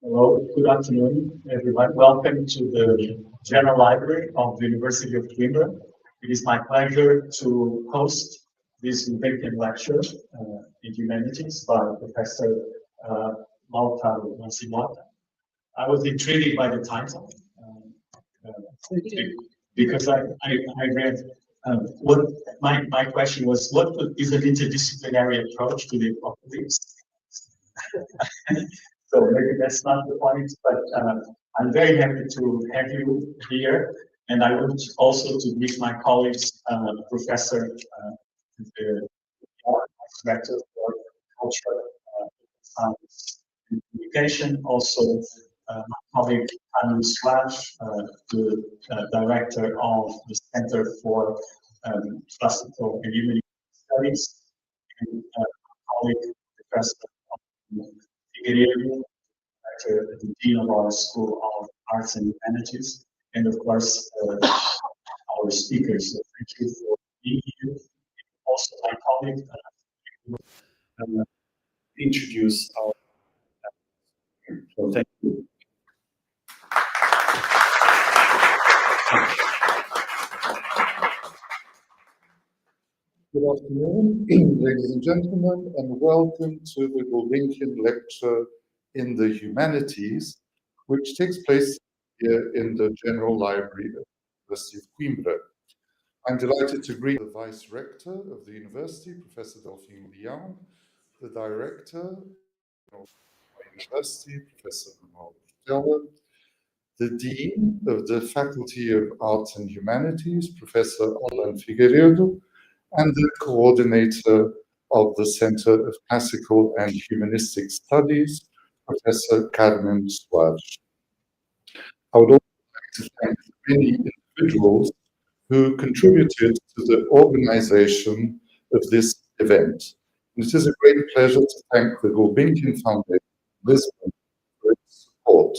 Hello, good afternoon, everyone. Welcome to the General Library of the University of Coimbra. It is my pleasure to host this Gulbenkian lecture in Humanities by Professor Lautaro Lanzillotta. I was intrigued by the title because I read what my question was, what is an interdisciplinary approach to the apocalypse? So maybe that's not the point, but I'm very happy to have you here. And I want also to meet my colleagues, Professor Director for Culture, Science, and Communication, also my colleague Anu Slash, the Director of the Center for Classical and Humanity Studies, and my colleague Professor Frederico, the Dean of our School of Arts and Humanities, and of course our speakers. So thank you for being here. Also, my colleague introduce our. So thank you. Good afternoon, ladies and gentlemen, and welcome to the Gulbenkian lecture in the Humanities, which takes place here in the General Library of the University of Coimbra. I'm delighted to greet the Vice Rector of the University, Professor Delphine Leon, the Director of the University, Professor Stella, the Dean of the Faculty of Arts and Humanities, Professor Alan Figueiredo, and the coordinator of the Center of Classical and Humanistic Studies, Professor Carmen Soares. I would also like to thank many individuals who contributed to the organization of this event. And it is a great pleasure to thank the Gulbenkian Foundation in Lisbon for its support.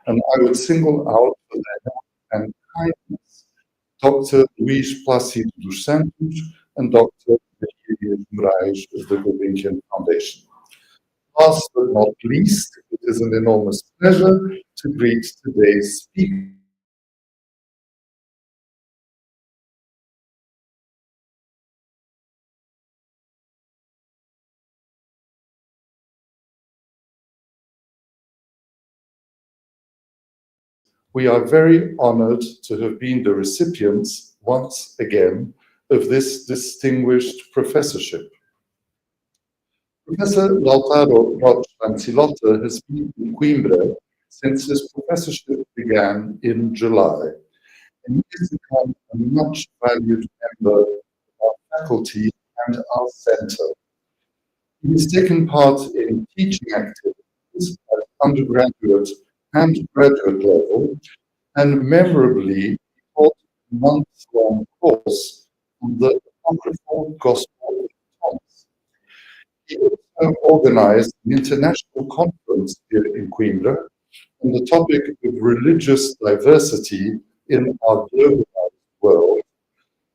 And I would single out for their help and kindness Dr. Luís Plácido dos Santos and Dr. Maria Moraes of the Gulbenkian Foundation. Last but not least, it is an enormous pleasure to greet today's speaker. We are very honored to have been the recipients, once again, of this distinguished professorship. Professor Lautaro Roig Lanzillotta has been in Coimbra since his professorship began in July, and he has become a much valued member of our faculty and our center. He has taken part in teaching activities at undergraduate and graduate level, and memorably taught a month-long course on the apocryphal Gospel of Thomas. He also organized an international conference here in Coimbra on the topic of religious diversity in our globalized world,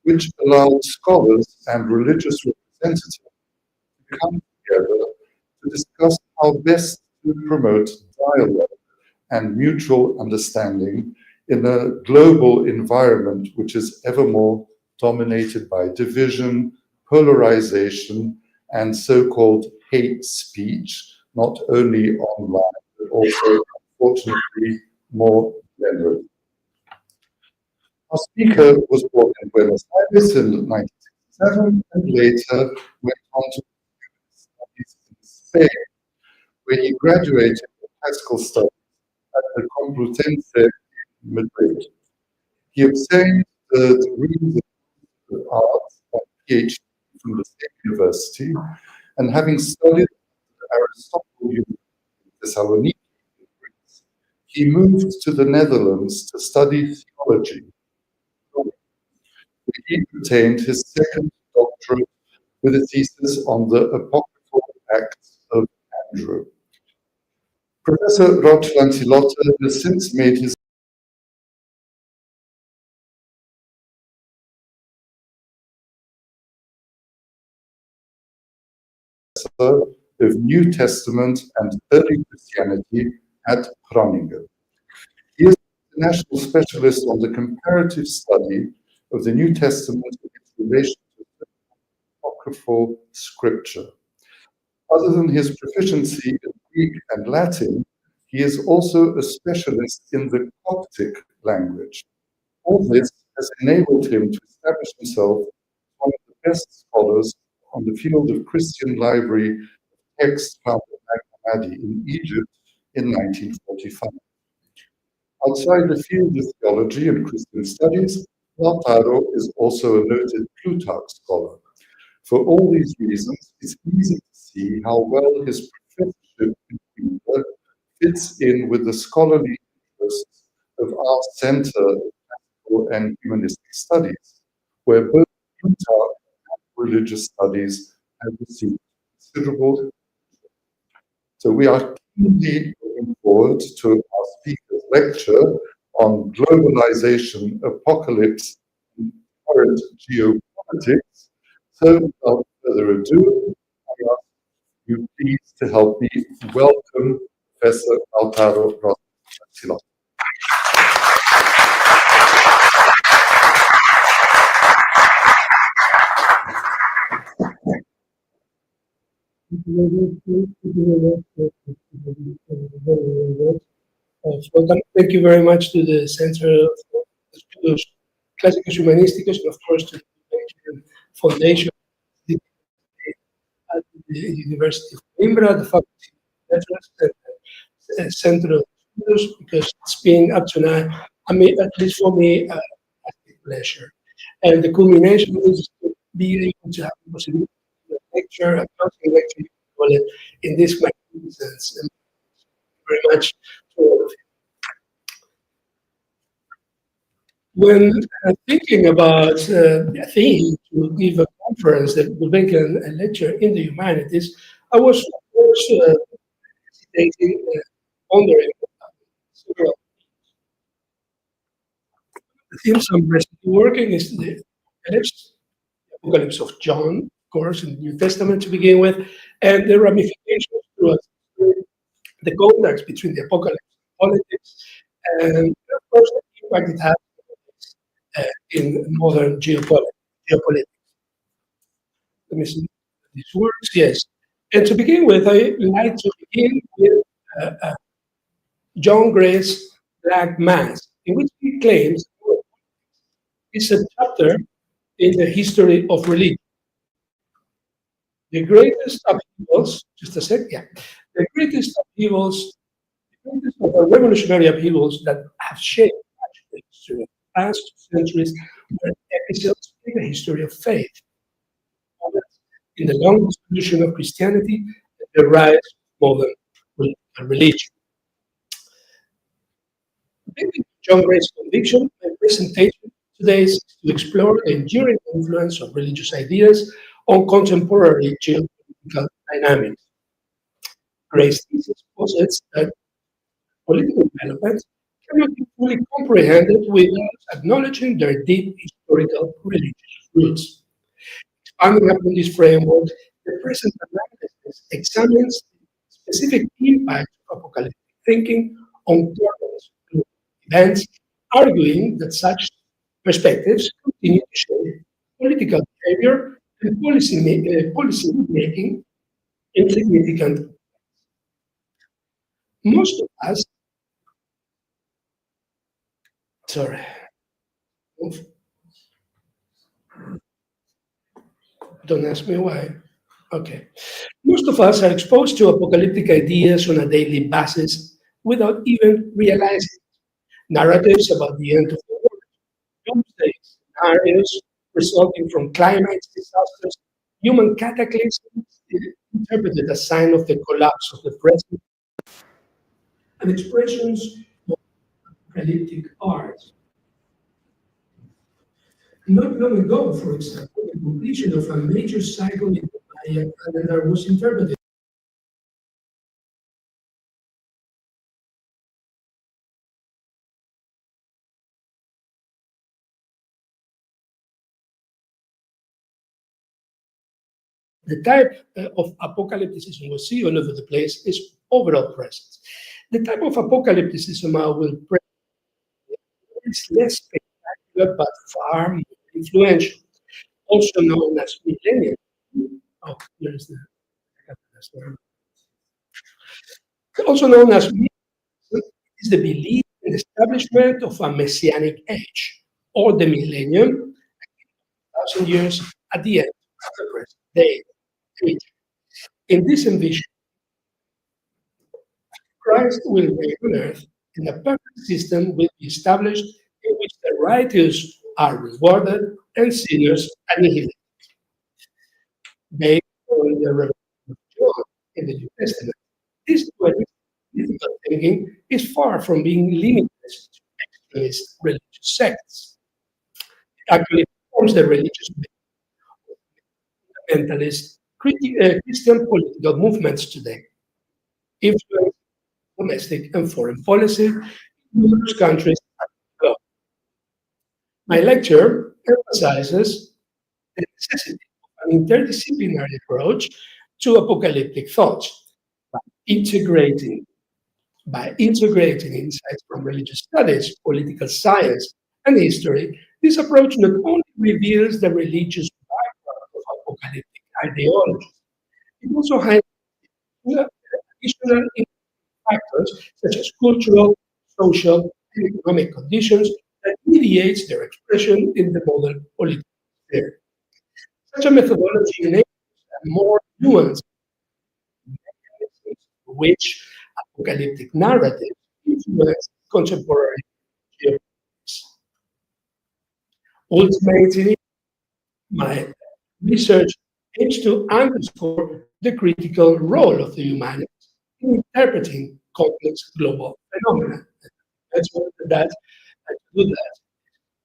which allowed scholars and religious representatives to come together to discuss how best to promote dialogue and mutual understanding in a global environment which is ever more dominated by division, polarization, and so-called hate speech, not only online, but also, unfortunately, more generally. Our speaker was born in Buenos Aires in 1967 and later went on to studies in Spain, where he graduated in classical studies at the Complutense in Madrid. He obtained the degrees of arts and PhD from the same university, and having studied at Aristotle University in Thessaloniki, in Greece, he moved to the Netherlands to study theology. He obtained his second doctorate with a thesis on the apocryphal Acts of Andrew. Professor Roig Lanzillotta has since made his of New Testament and early Christianity at Groningen. He is an international specialist on the comparative study of the New Testament and its relation to apocryphal scripture. Other than his proficiency in Greek and Latin, he is also a specialist in the Coptic language. All this has enabled him to establish himself as one of the best scholars on the field of Christian library texts found at Hammadi in Egypt in 1945. Outside the field of theology and Christian studies, Lautaro is also a noted Plutarch scholar. For all these reasons, it's easy to see how well his professorship in Cuba fits in with the scholarly interests of our Center of Classical and Humanistic Studies, where both Plutarch and religious studies have received considerable attention. So we are keenly looking forward to our speaker's lecture on globalization, apocalypse, and current geopolitics. So without further ado, I ask you please to help me welcome Professor Lautaro Roig Lanzillotta. Thank you very much to the Center of Classical Humanisticos, and of course to the Foundation at the University of Coimbra, the Faculty of Letters, and Center of Studios, because it's been up to now, I mean, at least for me, a pleasure. And the culmination is to be able to have the possibility to lecture, a closing lecture, in this magnificence. And very much to all of you. When thinking about a theme to give a conference, the Gulbenkian lecture in the Humanities, I was of course hesitating, pondering several themes I'm recently working is the apocalypse of John, of course, in the New Testament to begin with, and the ramifications throughout the context between the apocalypse and politics, and of course the impact it has in modern geopolitics. Let me see if this works. Yes. And to begin with, I like to begin with John Gray's Black Mass, in which he claims it's a chapter in the history of religion. The greatest upheavals, just a sec, yeah. The greatest upheavals, the greatest of the revolutionary upheavals that have shaped much of the history of the past centuries were episodes in the history of faith, in the long distribution of Christianity and the rise of modern religion. John Gray's conviction and presentation today is to explore the enduring influence of religious ideas on contemporary geopolitical dynamics. Gray's thesis posits that political developments cannot be fully comprehended without acknowledging their deep historical religious roots. Expanding upon this framework, the present analysis examines the specific impact of apocalyptic thinking on current events, arguing that such perspectives continue to shape political behavior and policy making in significant ways. Most of us, don't ask me why. Okay. Most of us are exposed to apocalyptic ideas on a daily basis without even realizing it. Narratives about the end of the world, doomsday scenarios resulting from climate disasters, human cataclysms interpreted as sign of the collapse of the present, and expressions of apocalyptic art. Not long ago, for example, the completion of a major cycle in the Maya calendar was interpreted the type of apocalypticism we see all over the place is overall present. The type of apocalypticism I will present is less spectacular but far more influential, also known as millennial. Oh, here's the also known as millennialism is the belief in the establishment of a messianic age, or the millennium, 1,000 years at the end of the present day age. In this envision, Christ will reign on earth, and a perfect system will be established in which the righteous are rewarded and sinners annihilated. Based on the revelation of John in the New Testament, this dualistic political thinking is far from being limited to extremist religious sects. It actually forms the religious fundamentalist Christian political movements today, influencing domestic and foreign policy in numerous countries around the globe. My lecture emphasizes the necessity of an interdisciplinary approach to apocalyptic thoughts by integrating insights from religious studies, political science, and history. This approach not only reveals the religious background of apocalyptic ideologies, it also highlights additional factors such as cultural, social, and economic conditions that mediates their expression in the modern political sphere. Such a methodology enables a more nuanced mechanisms through which apocalyptic narratives influence contemporary geopolitics. Ultimately, my research aims to underscore the critical role of the humanities in interpreting complex global phenomena. That's what that I do that.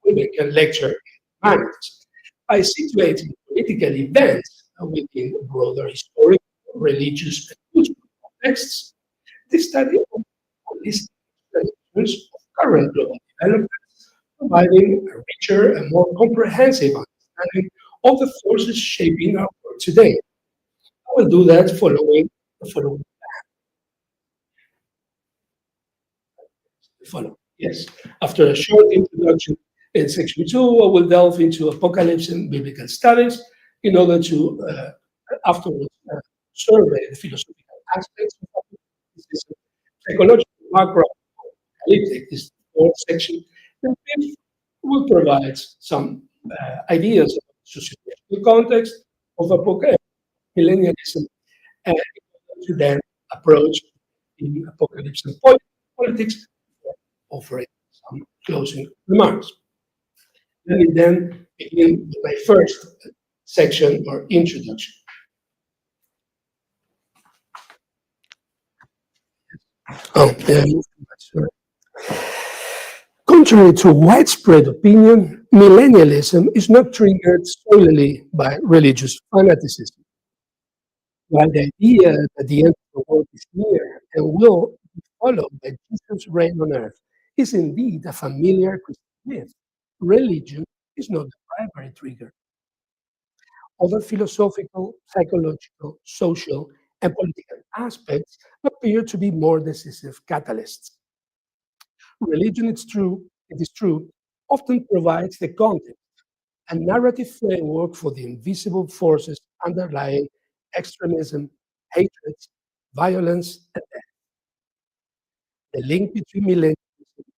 We can lecture in humanities by situating political events within broader historical, religious, and cultural contexts. This study of holistic explanations of current global developments, providing a richer and more comprehensive understanding of the forces shaping our world today. I will do that following the following. Yes. After a short introduction in section 2, I will delve into apocalypse and biblical studies in order to afterwards survey the philosophical aspects of apocalypse, psychological background of apocalyptic, this fourth section, and fifth will provide some ideas of the sociological context of apocalypse, millennialism, and to then approach in apocalypse and politics, offering some closing remarks. Let me then begin with my first section or introduction. Sorry. Contrary to widespread opinion, millennialism is not triggered solely by religious fanaticism. While the idea that the end of the world is near and will be followed by Jesus' reign on earth is indeed a familiar Christian myth, religion is not the primary trigger. Other philosophical, psychological, social, and political aspects appear to be more decisive catalysts. Religion, it is true, often provides the context, a narrative framework for the invisible forces underlying extremism, hatred, violence, and death. The link between millennialism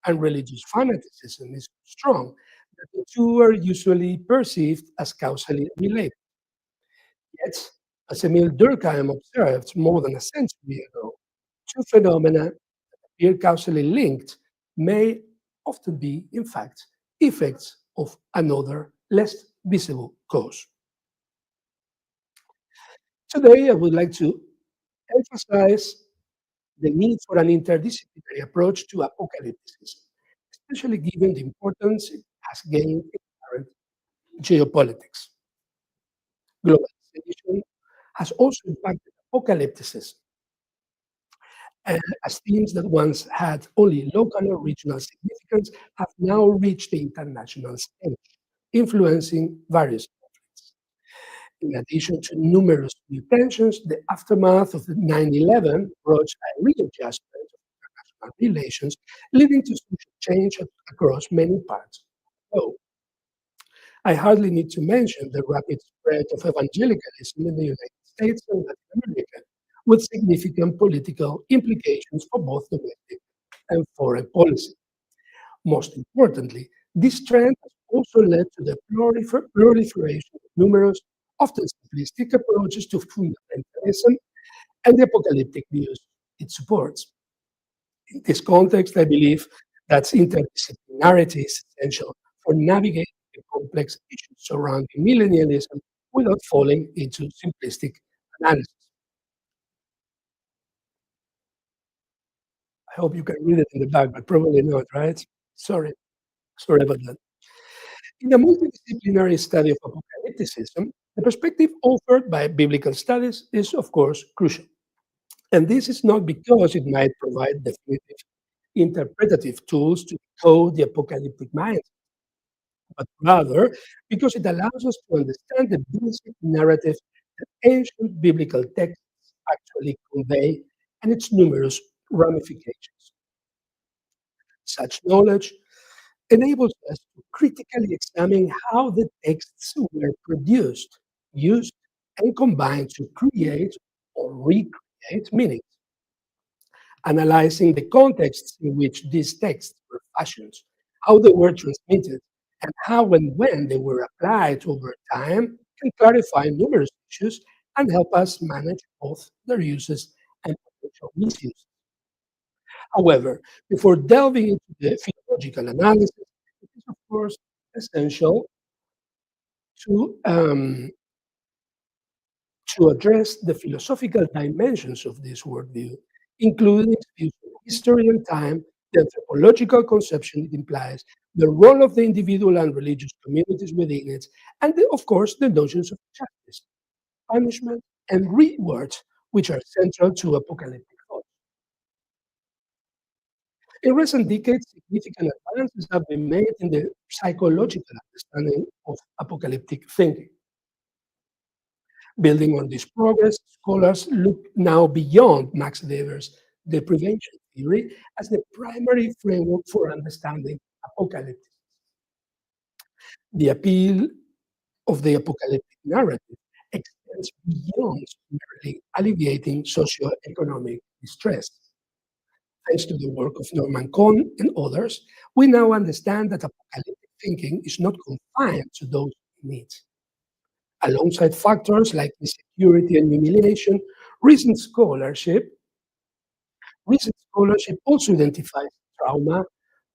and religious fanaticism is strong, that the two are usually perceived as causally related. Yet, as Emil Durkheim observed more than a century ago, two phenomena that appear causally linked may often be, in fact, effects of another, less visible cause. Today, I would like to emphasize the need for an interdisciplinary approach to apocalypticism, especially given the importance it has gained in current geopolitics. Globalization has also impacted apocalypticism, and as themes that once had only local or regional significance have now reached the international stage, influencing various conflicts. In addition to numerous new tensions, the aftermath of the 9/11 brought a readjustment of interpersonal relations, leading to social change across many parts of the globe. I hardly need to mention the rapid spread of evangelicalism in the United States and Latin America, with significant political implications for both domestic and foreign policy. Most importantly, this trend has also led to the proliferation of numerous, often simplistic approaches to fundamentalism and the apocalyptic views it supports. In this context, I believe that interdisciplinarity is essential for navigating the complex issues surrounding millennialism without falling into simplistic analysis. I hope you can read it in the back, but probably not, right? Sorry about that. In the multidisciplinary study of apocalypticism, the perspective offered by biblical studies is, of course, crucial. And this is not because it might provide definitive interpretative tools to decode the apocalyptic mind, but rather because it allows us to understand the basic narrative that ancient biblical texts actually convey and its numerous ramifications. Such knowledge enables us to critically examine how the texts were produced, used, and combined to create or recreate meaning. Analyzing the contexts in which these texts were fashioned, how they were transmitted, and how and when they were applied over time can clarify numerous issues and help us manage both their uses and potential misuse. However, before delving into the philological analysis, it is of course essential to um, to address the philosophical dimensions of this worldview, including its views on history and time, the anthropological conception it implies, the role of the individual and religious communities within it, and of course the notions of justice, punishment, and reward, which are central to apocalyptic thought. In recent decades, significant advances have been made in the psychological understanding of apocalyptic thinking. Building on this progress, scholars look now beyond Max Weber's deprivation theory as the primary framework for understanding apocalypse. The appeal of the apocalyptic narrative extends beyond merely alleviating socioeconomic distress. Thanks to the work of Norman Cohn and others, we now understand that apocalyptic thinking is not confined to those in need. Alongside factors like insecurity and humiliation, recent scholarship also identifies trauma,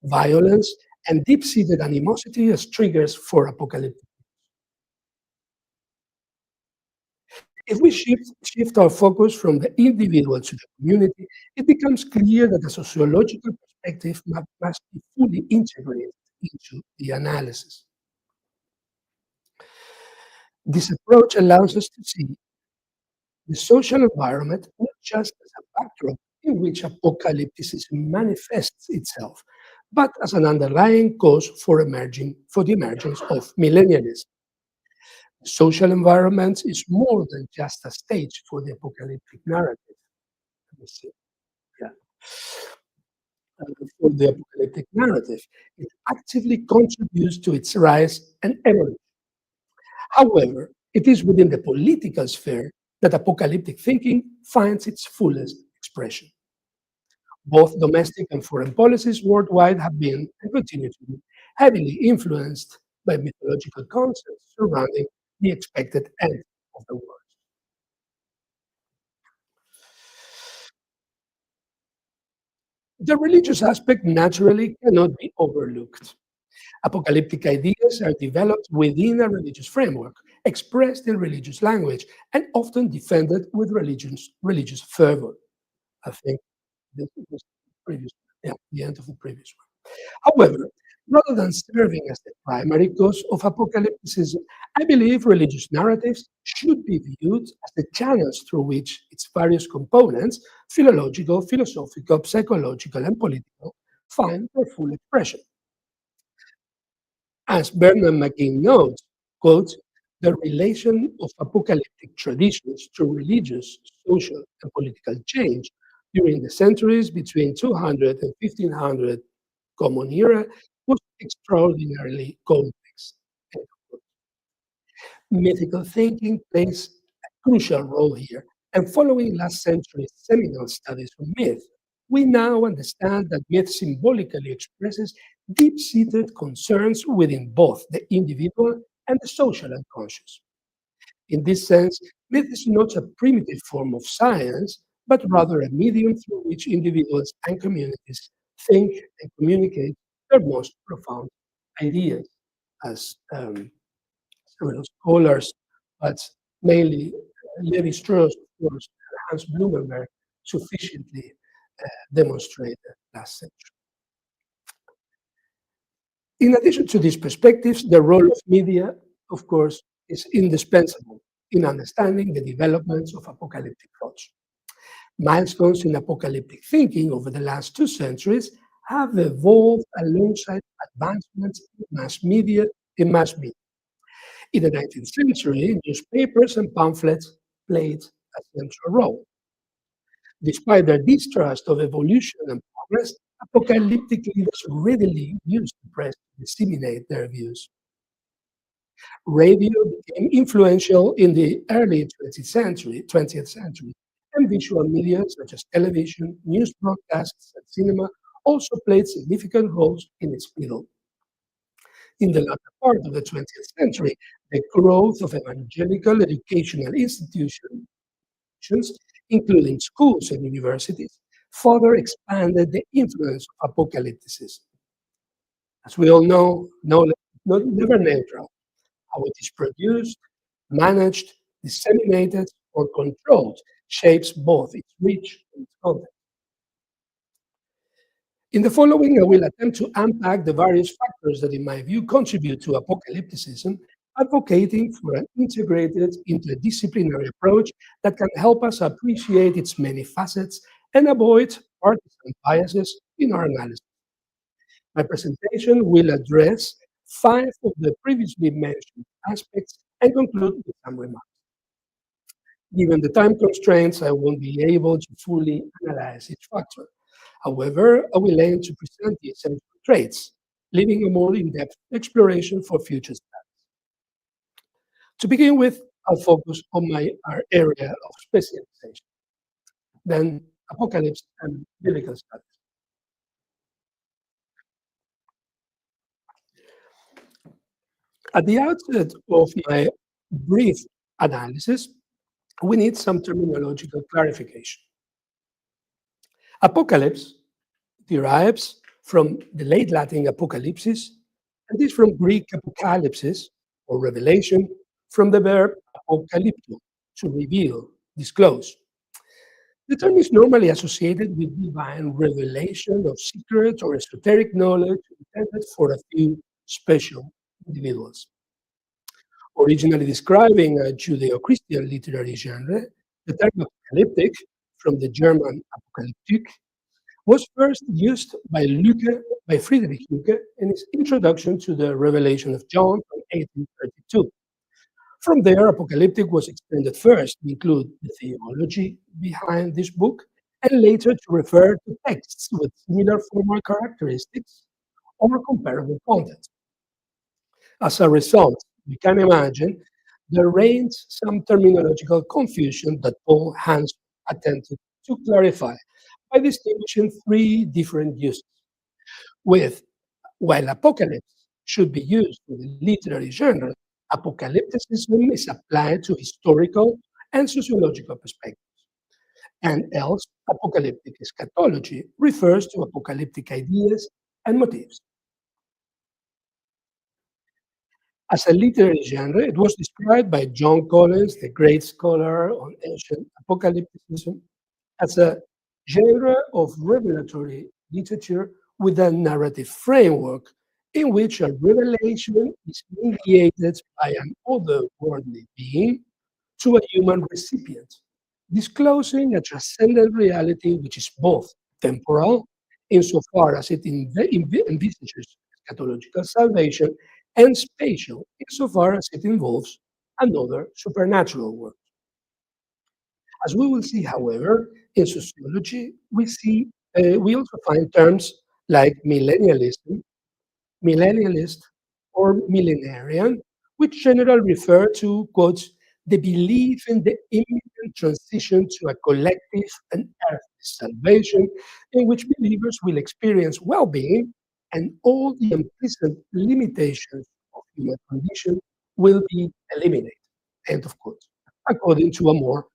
violence, and deep-seated animosity as triggers for apocalyptic. If we shift our focus from the individual to the community, it becomes clear that a sociological perspective must be fully integrated into the analysis. This approach allows us to see the social environment not just as a backdrop in which apocalypticism manifests itself, but as an underlying cause for the emergence of millennialism. The social environment is more than just a stage for the apocalyptic narrative. Let me see. Yeah. For the apocalyptic narrative, it actively contributes to its rise and evolution. However, it is within the political sphere that apocalyptic thinking finds its fullest expression. Both domestic and foreign policies worldwide have been and continue to be heavily influenced by mythological concepts surrounding the expected end of the world. The religious aspect naturally cannot be overlooked. Apocalyptic ideas are developed within a religious framework, expressed in religious language, and often defended with religious fervor. I think this was previous, yeah, the end of the previous one. However, rather than serving as the primary cause of apocalypticism, I believe religious narratives should be viewed as the channels through which its various components, philological, philosophical, psychological, and political, find their full expression. As Bernard McGinn notes, quote, the relation of apocalyptic traditions to religious, social, and political change during the centuries between 200 and 1500 Common Era was extraordinarily complex. Mythical thinking plays a crucial role here, and following last century's seminal studies of myth, we now understand that myth symbolically expresses deep-seated concerns within both the individual and the social unconscious. In this sense, myth is not a primitive form of science, but rather a medium through which individuals and communities think and communicate their most profound ideas. As several scholars, but mainly Levi-Strauss, of course, and Hans Blumenberg, sufficiently demonstrated last century. In addition to these perspectives, the role of media, of course, is indispensable in understanding the developments of apocalyptic thoughts. Milestones in apocalyptic thinking over the last 2 centuries have evolved alongside advancements in mass media. In the 19th century, newspapers and pamphlets played a central role. Despite their distrust of evolution and progress, apocalyptic leaders readily used the press to disseminate their views. Radio became influential in the early 20th century, and visual media such as television, news broadcasts, and cinema also played significant roles in its build. In the latter part of the 20th century, the growth of evangelical educational institutions, including schools and universities, further expanded the influence of apocalypticism. As we all know, knowledge is never neutral. How it is produced, managed, disseminated, or controlled shapes both its reach and its content. In the following, I will attempt to unpack the various factors that, in my view, contribute to apocalypticism, advocating for an integrated, interdisciplinary approach that can help us appreciate its many facets and avoid partisan biases in our analysis. My presentation will address 5 of the previously mentioned aspects and conclude with some remarks. Given the time constraints, I won't be able to fully analyze each factor. However, I will aim to present the essential traits, leaving a more in-depth exploration for future studies. To begin with, I'll focus on our area of specialization, then apocalypse and biblical studies. At the outset of my brief analysis, we need some terminological clarification. Apocalypse derives from the late Latin apocalypsis, and is from Greek apocalypsis, or revelation, from the verb apokalypto, to reveal, disclose. The term is normally associated with divine revelation of secret or esoteric knowledge intended for a few special individuals. Originally describing a Judeo-Christian literary genre, the term apocalyptic, from the German apokalyptik, was first used by Frederico in his introduction to the Revelation of John from 1832. From there, apocalyptic was extended first to include the theology behind this book, and later to refer to texts with similar formal characteristics or comparable content. As a result, you can imagine there reigns some terminological confusion that Paul Hans attempted to clarify by distinguishing 3 different uses. While apocalypse should be used in the literary genre, apocalypticism is applied to historical and sociological perspectives. And else, apocalyptic eschatology refers to apocalyptic ideas and motifs. As a literary genre, it was described by John Collins, the great scholar on ancient apocalypticism, as a genre of revelatory literature with a narrative framework in which a revelation is mediated by an otherworldly being to a human recipient, disclosing a transcendent reality which is both temporal, insofar as it envisages eschatological salvation, and spatial, insofar as it involves another supernatural world. As we will see, however, in sociology, we also find terms like millennialism, millennialist, or millenarian, which generally refer to, quote, the belief in the imminent transition to a collective and earthly salvation in which believers will experience well-being and all the implicit limitations of human condition will be eliminated, end of quote, according to a more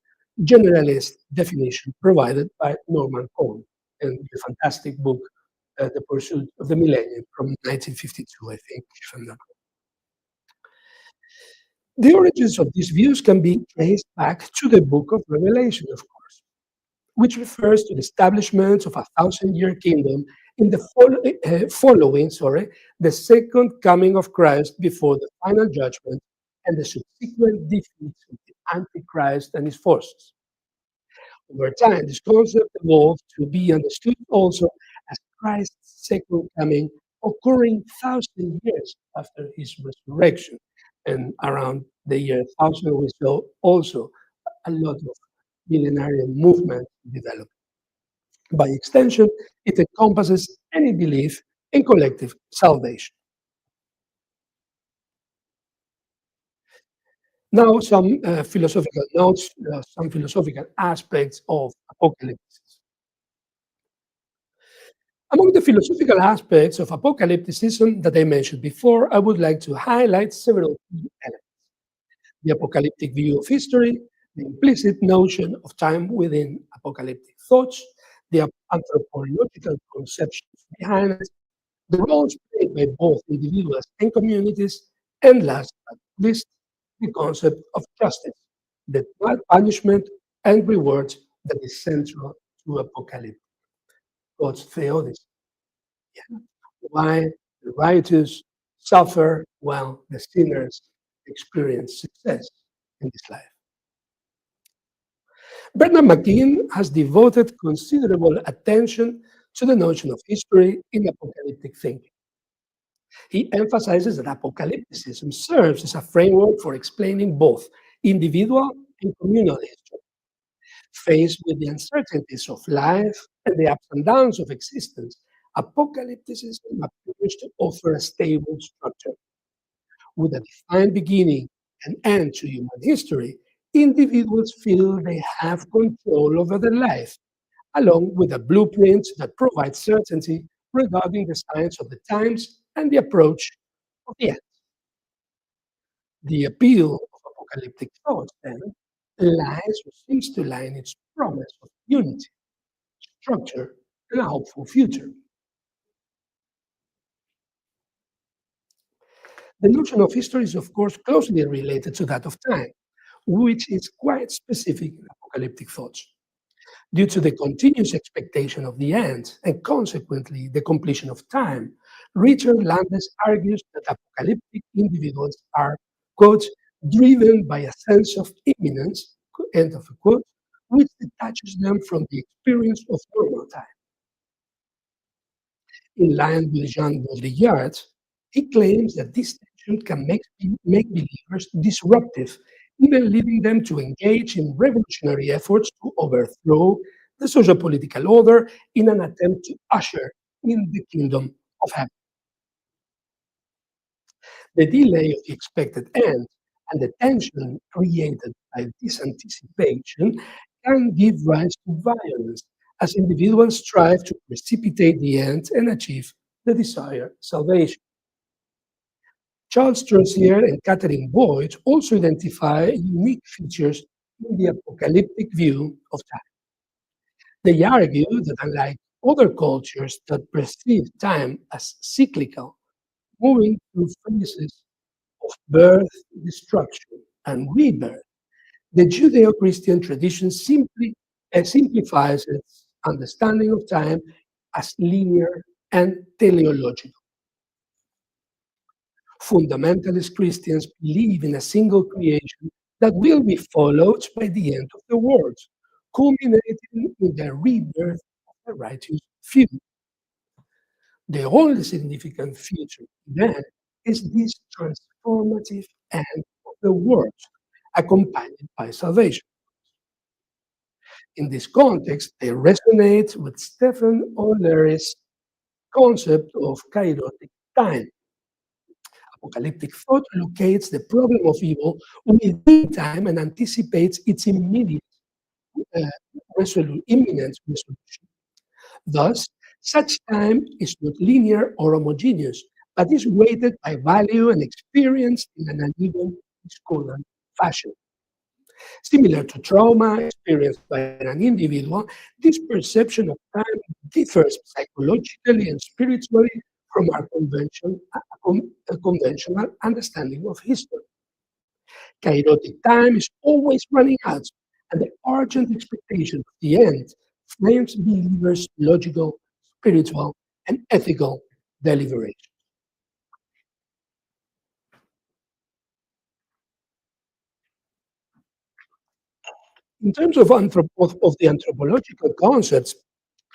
generalist definition provided by Norman Cohn in the fantastic book The Pursuit of the Millennium from 1952, I think, if I'm not wrong. The origins of these views can be traced back to the book of Revelation, of course, which refers to the establishment of a 1,000-year kingdom in the following the second coming of Christ before the final judgment and the subsequent defeat of the Antichrist and his forces. Over time, this concept evolved to be understood also as Christ's second coming, occurring 1,000 years after his resurrection. And around the year 1000, we saw also a lot of millenarian movement develop. By extension, it encompasses any belief in collective salvation. Now, some philosophical notes, some philosophical aspects of apocalypticism. Among the philosophical aspects of apocalypticism that I mentioned before, I would like to highlight several key elements. The apocalyptic view of history, the implicit notion of time within apocalyptic thoughts, the anthropological conceptions behind it, the roles played by both individuals and communities, and last but not least, the concept of justice, the punishment and reward that is central to apocalypse. God's theodicy. Yeah. Why the righteous suffer while the sinners experience success in this life. Bernard McKean has devoted considerable attention to the notion of history in apocalyptic thinking. He emphasizes that apocalypticism serves as a framework for explaining both individual and communal history. Faced with the uncertainties of life and the ups and downs of existence, apocalypticism appears to offer a stable structure. With a defined beginning and end to human history, individuals feel they have control over their life, along with a blueprint that provides certainty regarding the signs of the times and the approach of the end. The appeal of apocalyptic thought, then, lies or seems to lie in its promise of unity, structure, and a hopeful future. The notion of history is, of course, closely related to that of time, which is quite specific in apocalyptic thoughts. Due to the continuous expectation of the end and consequently the completion of time, Richard Landes argues that apocalyptic individuals are, quote, driven by a sense of imminence, end of a quote, which detaches them from the experience of normal time. In line with Jean Baudrillard, he claims that this tension can make believers disruptive, even leading them to engage in revolutionary efforts to overthrow the socio-political order in an attempt to usher in the kingdom of heaven. The delay of the expected end and the tension created by this anticipation can give rise to violence as individuals strive to precipitate the end and achieve the desired salvation. Charles Trozier and Catherine Boyd also identify unique features in the apocalyptic view of time. They argue that unlike other cultures that perceive time as cyclical, moving through phases of birth, destruction, and rebirth, the Judeo-Christian tradition simplifies its understanding of time as linear and teleological. Fundamentalist Christians believe in a single creation that will be followed by the end of the world, culminating in the rebirth of the righteous few. The only significant future event is this transformative end of the world, accompanied by salvation. In this context, they resonate with Stephen O'Leary's concept of kairotic time. Apocalyptic thought locates the problem of evil within time and anticipates its immediate uh, imminent resolution. Thus, such time is not linear or homogeneous, but is weighted by value and experience in an uneven, discordant fashion. Similar to trauma experienced by an individual, this perception of time differs psychologically and spiritually from our conventional understanding of history. Kairotic time is always running out, and the urgent expectation of the end frames believers' logical, spiritual, and ethical deliberation. In terms of the anthropological concepts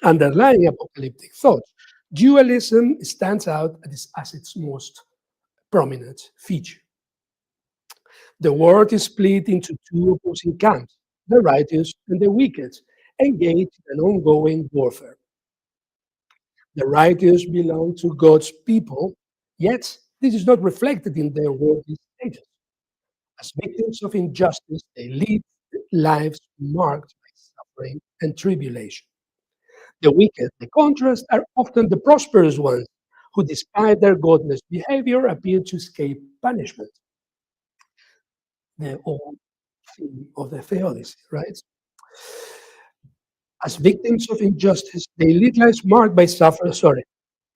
underlying apocalyptic thoughts, dualism stands out as its most prominent feature. The world is split into two opposing camps, the righteous and the wicked, engaged in an ongoing warfare. The righteous belong to God's people, yet this is not reflected in their worldly status. As victims of injustice, they lead lives marked by suffering and tribulation. The wicked, by contrast, are often the prosperous ones who, despite their godless behavior, appear to escape punishment. The old theme of the theodicy, right? As victims of injustice, they lead lives marked by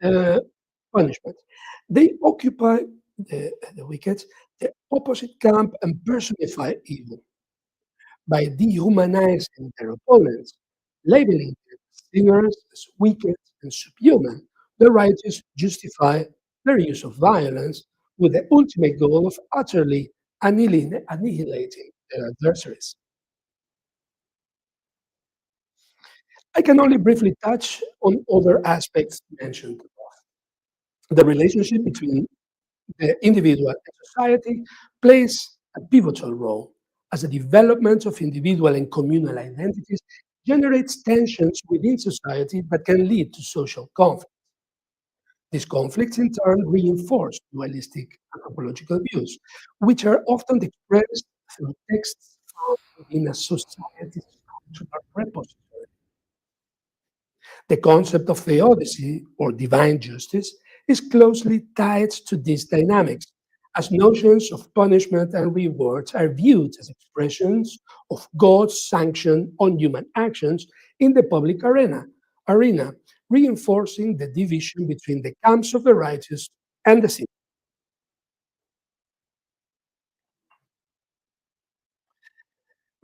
uh, punishment. They occupy the wicked, the opposite camp, and personify evil by dehumanizing their opponents, labeling them as sinners, as wicked and subhuman. The righteous justify their use of violence with the ultimate goal of utterly annihilating their adversaries. I can only briefly touch on other aspects mentioned above. The relationship between the individual and society plays a pivotal role, as the development of individual and communal identities generates tensions within society that can lead to social conflict. These conflicts, in turn, reinforce dualistic anthropological views, which are often expressed through texts found within a society's cultural repository. The concept of theodicy, or divine justice, is closely tied to these dynamics, as notions of punishment and rewards are viewed as expressions of God's sanction on human actions in the public arena, reinforcing the division between the camps of the righteous and the sinners.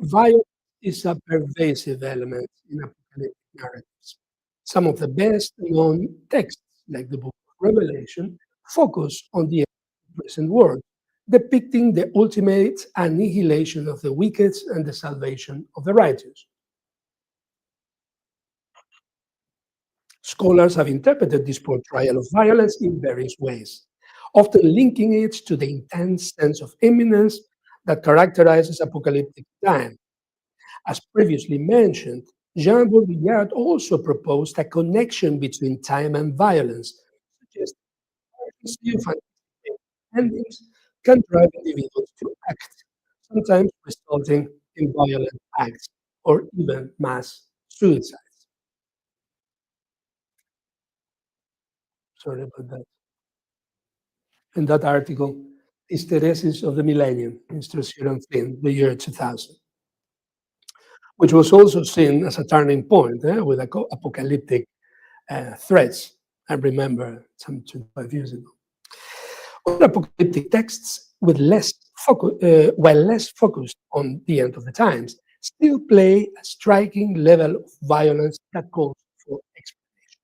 Violence is a pervasive element in apocalyptic narratives. Some of the best known texts, like the book of Revelation, focus on the present world, depicting the ultimate annihilation of the wicked and the salvation of the righteous. Scholars have interpreted this portrayal of violence in various ways, often linking it to the intense sense of imminence that characterizes apocalyptic time. As previously mentioned, Jean Baudrillard also proposed a connection between time and violence, suggesting urgency of anticipated endings can drive individuals to act, sometimes resulting in violent acts or even mass suicides. Sorry about that. In that article, Hysteresis of the Millennium, Instruction Flynn, the year 2000, which was also seen as a turning point with apocalyptic threats. I remember some 25 years ago. Other apocalyptic texts, while less focused on the end of the times, still play a striking level of violence that calls for explanation.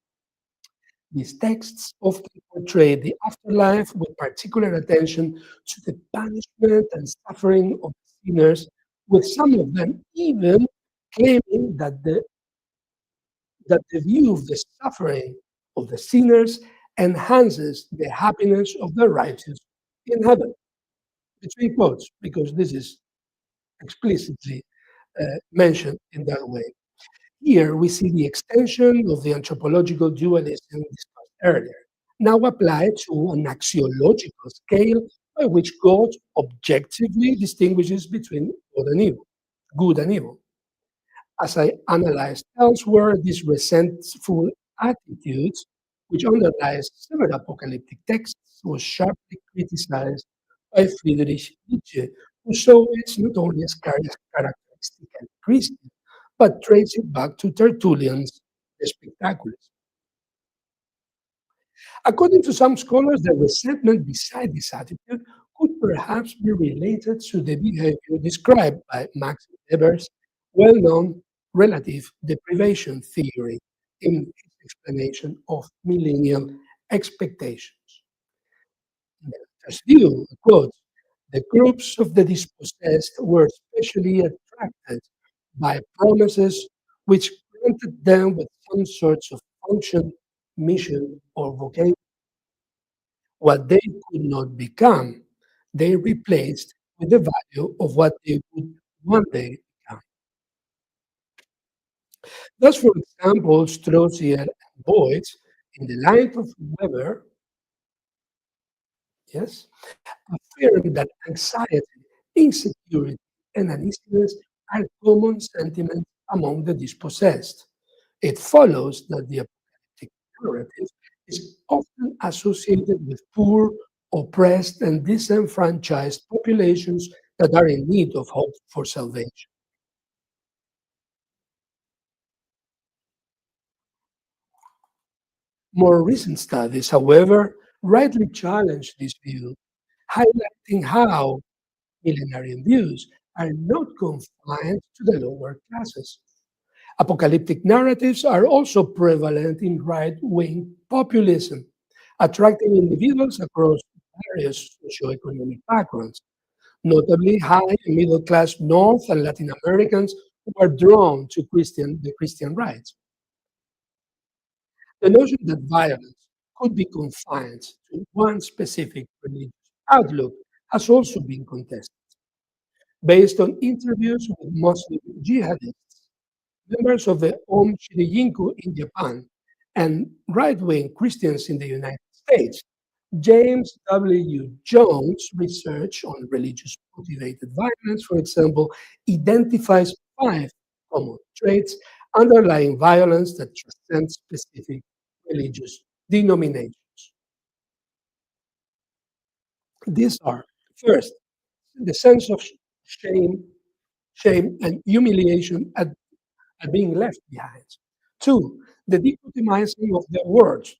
These texts often portray the afterlife with particular attention to the punishment and suffering of sinners, with some of them even claiming that the view of the suffering of the sinners enhances the happiness of the righteous in heaven. Between quotes, because this is explicitly mentioned in that way. Here we see the extension of the anthropological dualism discussed earlier, now applied to an axiological scale by which God objectively distinguishes between good and evil. As I analyzed elsewhere, these resentful attitudes, which underlies several apocalyptic texts, was sharply criticized by Friedrich Nietzsche, who saw it not only as characteristic and Christian, but traced it back to Tertullian's De Spectaculis. According to some scholars, the resentment beside this attitude could perhaps be related to the behavior described by Max Weber's well-known relative deprivation theory in his explanation of millennial expectations. In the first view, quote, the groups of the dispossessed were especially attracted by promises which granted them with some sorts of function, mission, or vocation. What they could not become, they replaced with the value of what they would one day become. Thus, for example, Straussier and Boyd, in the light of Weber, yes, affirm that anxiety, insecurity, and uneasiness are common sentiments among the dispossessed. It follows that the apocalyptic narrative is often associated with poor, oppressed, and disenfranchised populations that are in need of hope for salvation. More recent studies, however, rightly challenge this view, highlighting how millenarian views are not confined to the lower classes. Apocalyptic narratives are also prevalent in right-wing populism, attracting individuals across various socioeconomic backgrounds, notably high and middle-class North and Latin Americans who are drawn to the Christian rights. The notion that violence could be confined to one specific religious outlook has also been contested. Based on interviews with Muslim jihadists, members of the Om Shiriyinku in Japan, and right-wing Christians in the United States, James W. Jones' research on religious motivated violence, for example, identifies 5 common traits underlying violence that transcend specific religious denominations. These are, first, the sense of shame, shame and humiliation at being left behind. Two, the dichotomizing of the words.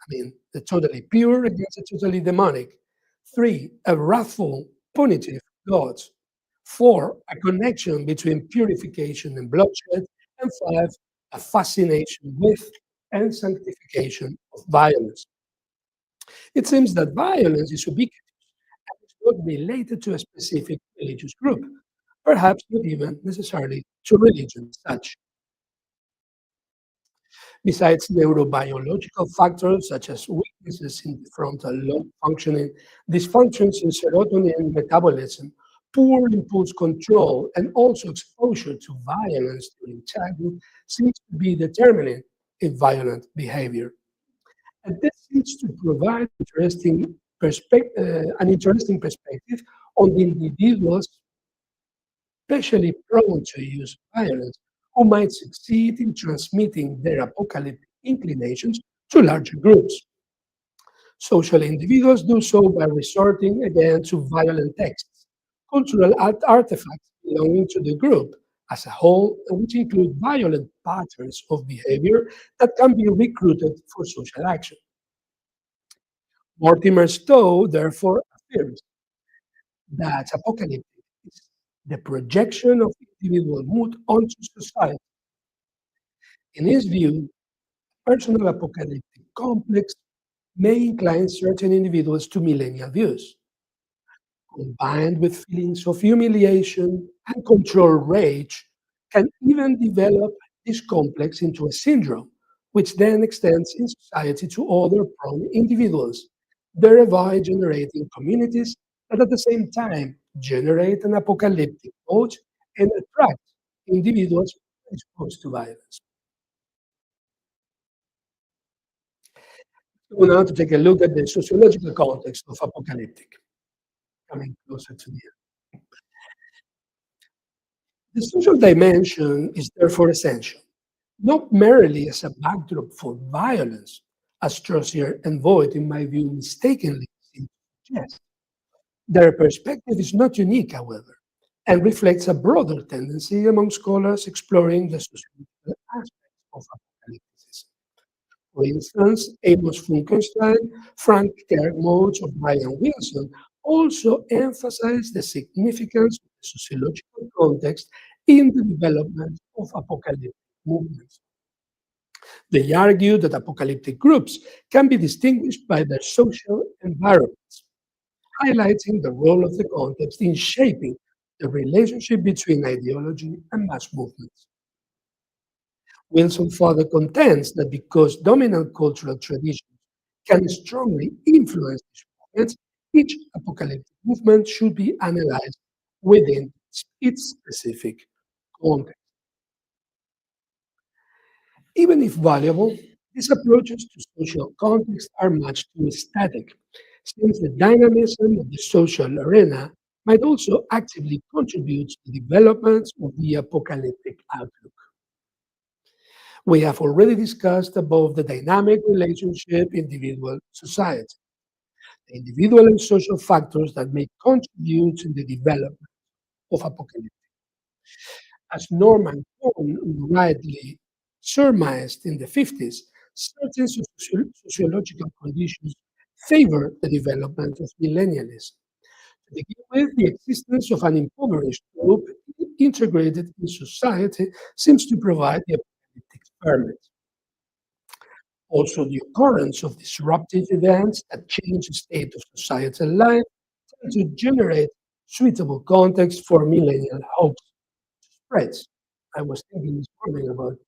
I mean, the totally pure against the totally demonic. Three, a wrathful, punitive God. Four, a connection between purification and bloodshed. And five, a fascination with and sanctification of violence. It seems that violence is ubiquitous and is not related to a specific religious group, perhaps not even necessarily to religion as such. Besides neurobiological factors such as weaknesses in the frontal lobe functioning, dysfunctions in serotonin metabolism, poor impulse control, and also exposure to violence during childhood seems to be determining in violent behavior. And this seems to provide an interesting perspective on the individuals especially prone to use violence, who might succeed in transmitting their apocalyptic inclinations to larger groups. Social individuals do so by resorting again to violent texts, cultural artifacts belonging to the group as a whole, which include violent patterns of behavior that can be recruited for social action. Mortimer Stowe therefore affirms that apocalyptic is the projection of individual mood onto society. In his view, personal apocalyptic complex may incline certain individuals to millennial views, combined with feelings of humiliation and control rage, can even develop this complex into a syndrome, which then extends in society to other prone individuals, thereby generating communities that at the same time generate an apocalyptic mode and attract individuals with exposed to violence. So now to take a look at the sociological context of apocalyptic, coming closer to the end. The social dimension is therefore essential, not merely as a backdrop for violence, as Stroessier and Voigt, in my view, mistakenly seem to suggest. Their perspective is not unique, however, and reflects a broader tendency among scholars exploring the sociological aspects of apocalypticism. For instance, Amos Funkenstein, Frank Kermode, or Brian Wilson also emphasize the significance of the sociological context in the development of apocalyptic movements. They argue that apocalyptic groups can be distinguished by their social environments, highlighting the role of the context in shaping the relationship between ideology and mass movements. Wilson further contends that because dominant cultural traditions can strongly influence these movements, each apocalyptic movement should be analyzed within its specific context. Even if valuable, these approaches to social context are much too static, since the dynamism of the social arena might also actively contribute to the development of the apocalyptic outlook. We have already discussed above the dynamic relationship individual-society, the individual and social factors that may contribute in the development of apocalyptic. As Norman Cohn rightly surmised in the 50s, certain sociological conditions favor the development of millennialism. To begin with, the existence of an impoverished group integrated in society seems to provide the apocalyptic ferment. Also, the occurrence of disruptive events that change the state of societal life tend to generate suitable context for millennial hopes to spread. I was thinking this morning about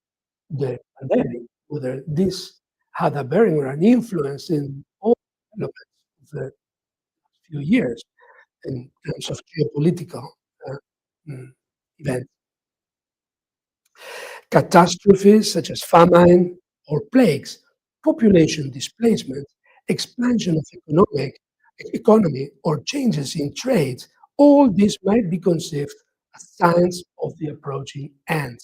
the pandemic, whether this had a bearing or an influence in all developments of the few years in terms of geopolitical events. Catastrophes such as famine or plagues, population displacement, expansion of economy, or changes in trade, all this might be conceived as signs of the approaching end.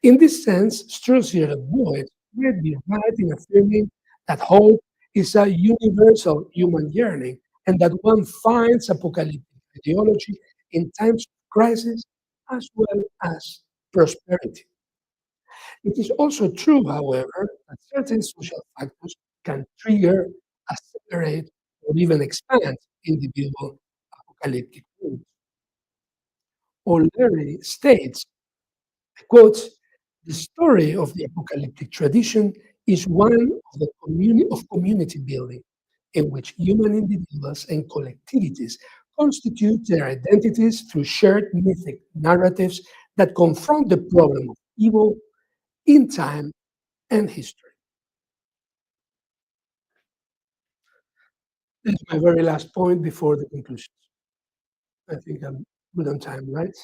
In this sense, Stroessier and Voigt might be right in affirming that hope is a universal human yearning and that one finds apocalyptic ideology in times of crisis as well as prosperity. It is also true, however, that certain social factors can trigger, accelerate, or even expand individual apocalyptic moods. O'Leary states, I quote, "The story of the apocalyptic tradition is one of community building, in which human individuals and collectivities constitute their identities through shared mythic narratives that confront the problem of evil in time and history." This is my very last point before the conclusions. I think I'm good on time, right?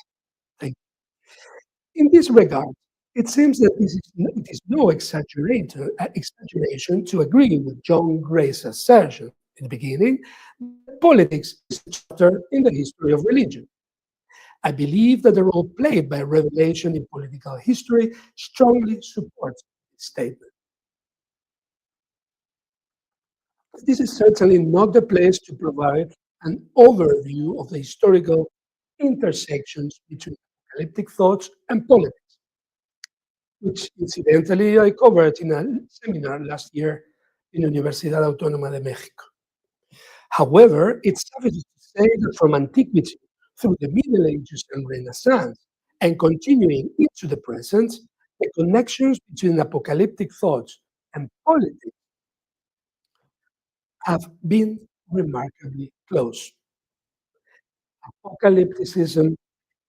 Thank you. In this regard, it seems that it is no exaggeration to agree with John Gray's assertion in the beginning that politics is a chapter in the history of religion. I believe that the role played by revelation in political history strongly supports this statement. This is certainly not the place to provide an overview of the historical intersections between apocalyptic thoughts and politics, which incidentally I covered in a seminar last year in Universidad Autónoma de México. However, it's sufficient to say that from antiquity through the Middle Ages and Renaissance, and continuing into the present, the connections between apocalyptic thoughts and politics have been remarkably close. Apocalypticism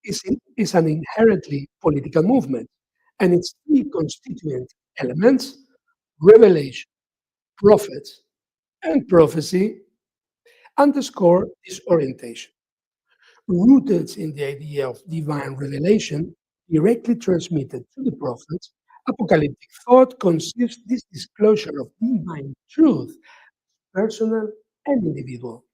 is an inherently political movement, and its three constituent elements, revelation, prophet, and prophecy, underscore this orientation. Rooted in the idea of divine revelation, directly transmitted to the prophets, apocalyptic thought conceived this disclosure of divine truth, personal and individual.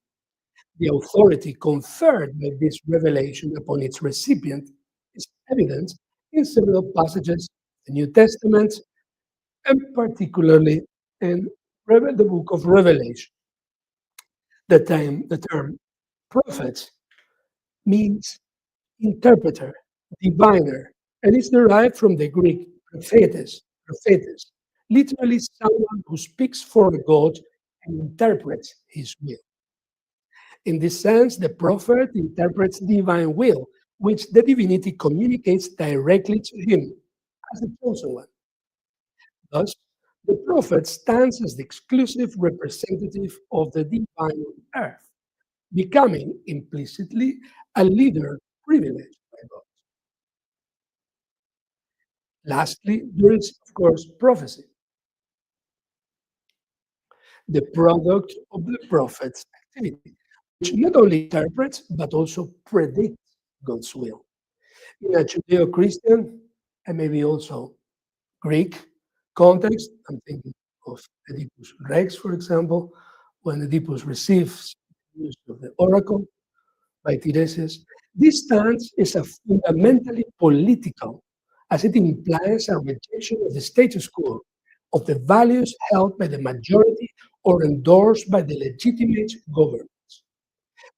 The authority conferred by this revelation upon its recipient is evident in several passages of the New Testament, and particularly in the book of Revelation. The term prophet means interpreter, diviner, and is derived from the Greek prophetes, literally someone who speaks for God and interprets his will. In this sense, the prophet interprets divine will, which the divinity communicates directly to him as the chosen one. Thus, the prophet stands as the exclusive representative of the divine on earth, becoming implicitly a leader privileged by God. Lastly, there is, of course, prophecy, the product of the prophet's activity, which not only interprets but also predicts God's will. In a Judeo Christian and maybe also Greek context, I'm thinking of Oedipus Rex, for example, when Oedipus receives news of the oracle by Tiresias. This stance is a fundamentally political, as it implies a rejection of the status quo, of the values held by the majority or endorsed by the legitimate government.